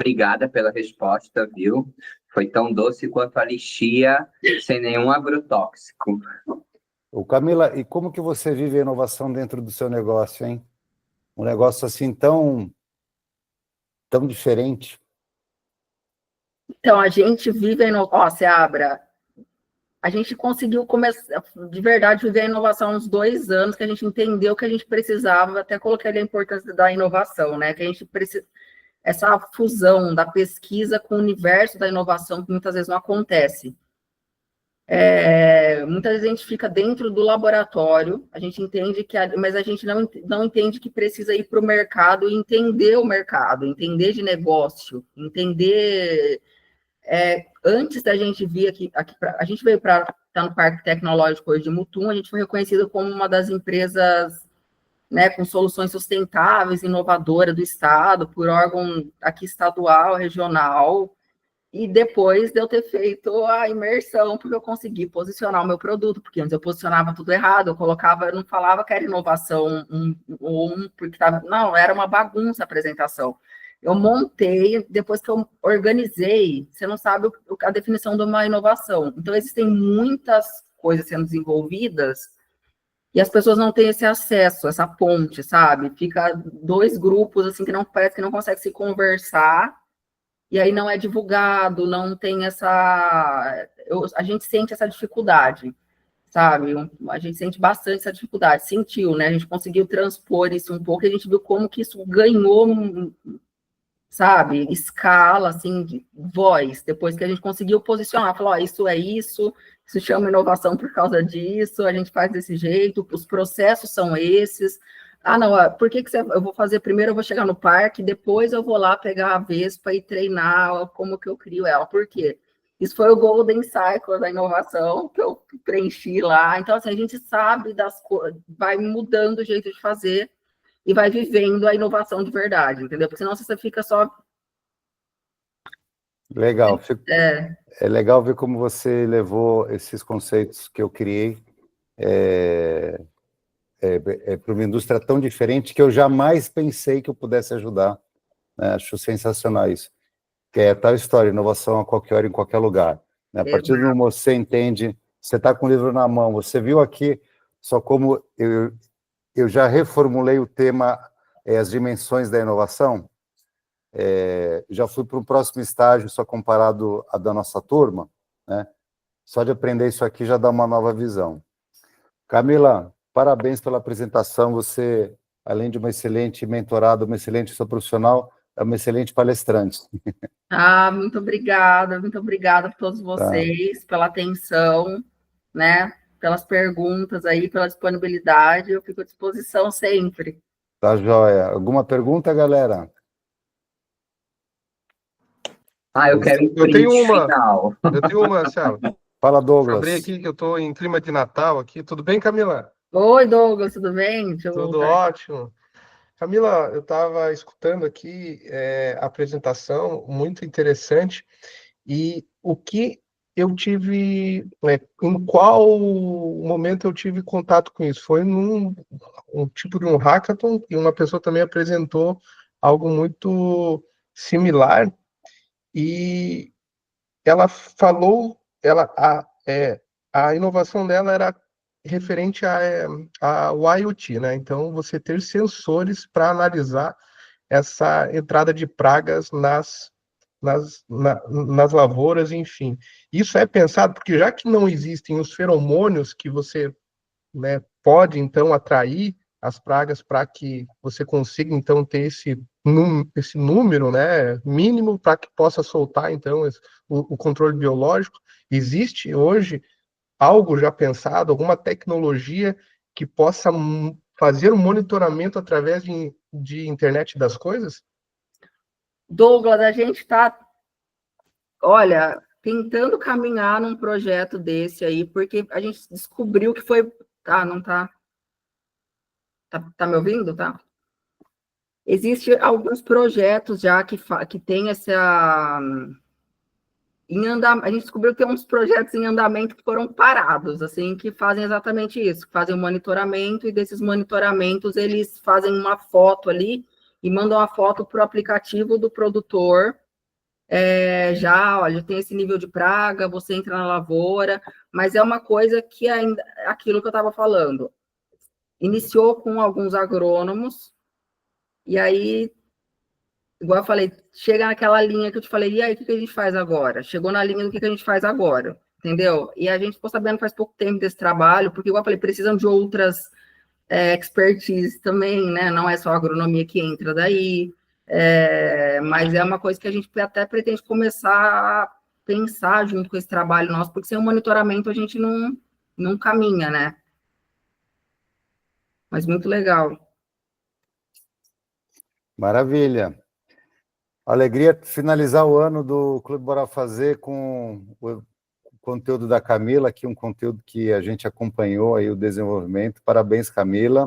Speaker 3: Obrigada pela resposta, viu? Foi tão doce quanto a lixia, sem nenhum agrotóxico.
Speaker 1: Camila, e como que você vive a inovação dentro do seu negócio, hein? Um negócio assim tão diferente.
Speaker 2: Então, a gente vive a inovação. Seabra, a gente conseguiu começar, de verdade, viver a inovação há uns 2 anos, que a gente entendeu que a gente precisava, até coloquei ali a importância da inovação, né? Que a gente precisa, essa fusão da pesquisa com o universo da inovação, que muitas vezes não acontece. Muitas vezes a gente fica dentro do laboratório, a gente entende mas a gente não entende que precisa ir para o mercado e entender o mercado, entender de negócio, entender... antes da gente vir aqui a gente veio para estar no Parque Tecnológico hoje de Mutum, a gente foi reconhecido como uma das empresas, né, com soluções sustentáveis, inovadora do Estado, por órgão aqui estadual, regional, e depois de eu ter feito a imersão, porque eu consegui posicionar o meu produto, porque antes eu posicionava tudo errado, eu não falava que era inovação, porque não, era uma bagunça a apresentação. Eu montei, depois que eu organizei, você não sabe a definição de uma inovação. Então, existem muitas coisas sendo desenvolvidas, e as pessoas não têm esse acesso, essa ponte, sabe? Fica dois grupos, assim, que não parece que não conseguem se conversar, e aí não é divulgado, não tem a gente sente essa dificuldade, sabe? A gente sente bastante essa dificuldade, sentiu, né? A gente conseguiu transpor isso um pouco, e a gente viu como que isso ganhou, sabe, escala, assim, de voz, depois que a gente conseguiu posicionar, falou, ó, isso se chama inovação por causa disso, a gente faz desse jeito, os processos são esses. Ah, não, por que eu vou fazer primeiro, eu vou chegar no parque, depois eu vou lá pegar a Vespa e treinar como que eu crio ela. Por quê? Isso foi o Golden Cycle da inovação que eu preenchi lá. Então, assim, a gente sabe das coisas, vai mudando o jeito de fazer e vai vivendo a inovação de verdade, entendeu? Porque senão você fica só...
Speaker 1: Legal. É legal ver como você levou esses conceitos que eu criei para uma indústria tão diferente que eu jamais pensei que eu pudesse ajudar. Né? Acho sensacional isso. Que é tal história, inovação a qualquer hora, em qualquer lugar. Né? A partir do momento que você entende, você está com o livro na mão, você viu aqui, só como eu já reformulei o tema, as dimensões da inovação, já fui para o próximo estágio, só comparado à da nossa turma, né? Só de aprender isso aqui já dá uma nova visão. Camila, parabéns pela apresentação, você, além de uma excelente mentorada, uma excelente sua profissional, é uma excelente palestrante.
Speaker 2: Ah, muito obrigada a todos vocês pela atenção, né? Pelas perguntas aí, pela disponibilidade, eu fico à disposição sempre.
Speaker 1: Tá joia. Alguma pergunta, galera?
Speaker 3: Eu quero um print final.
Speaker 4: Eu tenho uma, Marcelo.
Speaker 1: Fala, Douglas.
Speaker 4: Deixa eu abrir aqui, que eu estou em clima de Natal aqui. Tudo bem, Camila?
Speaker 2: Oi, Douglas, tudo bem?
Speaker 4: Tudo ótimo. Camila, eu estava escutando aqui a apresentação, muito interessante, e o que eu tive, em qual momento eu tive contato com isso? Foi num tipo de um hackathon, e uma pessoa também apresentou algo muito similar, e ela falou, a inovação dela era referente ao IoT, né? Então, você ter sensores para analisar essa entrada de pragas nas lavouras, enfim. Isso é pensado, porque já que não existem os feromônios que você, né, pode, então, atrair as pragas para que você consiga, então, ter esse número, né, mínimo para que possa soltar, então, o controle biológico. Existe hoje algo já pensado, alguma tecnologia que possa fazer o monitoramento através de internet das coisas?
Speaker 2: Douglas, a gente está, olha, tentando caminhar num projeto desse aí, porque a gente descobriu que foi... não tá... Tá me ouvindo, tá? Existem alguns projetos já que tem essa... A gente descobriu que tem uns projetos em andamento que foram parados, assim, que fazem exatamente isso, que fazem o monitoramento, e desses monitoramentos eles fazem uma foto ali e mandam a foto para o aplicativo do produtor, olha, tem esse nível de praga, você entra na lavoura, mas é uma coisa que ainda, aquilo que eu estava falando, iniciou com alguns agrônomos, e aí, igual eu falei, chega naquela linha que eu te falei, e aí, o que a gente faz agora? Chegou na linha do que a gente faz agora, entendeu? E a gente ficou sabendo faz pouco tempo desse trabalho, porque, igual eu falei, precisam de outras expertise também, né? Não é só a agronomia que entra daí, mas é uma coisa que a gente até pretende começar a pensar junto com esse trabalho nosso, porque sem o monitoramento a gente não caminha, né? Mas muito legal.
Speaker 1: Maravilha. Alegria finalizar o ano do Clube Bora Fazer com o conteúdo da Camila, aqui um conteúdo que a gente acompanhou aí o desenvolvimento. Parabéns, Camila.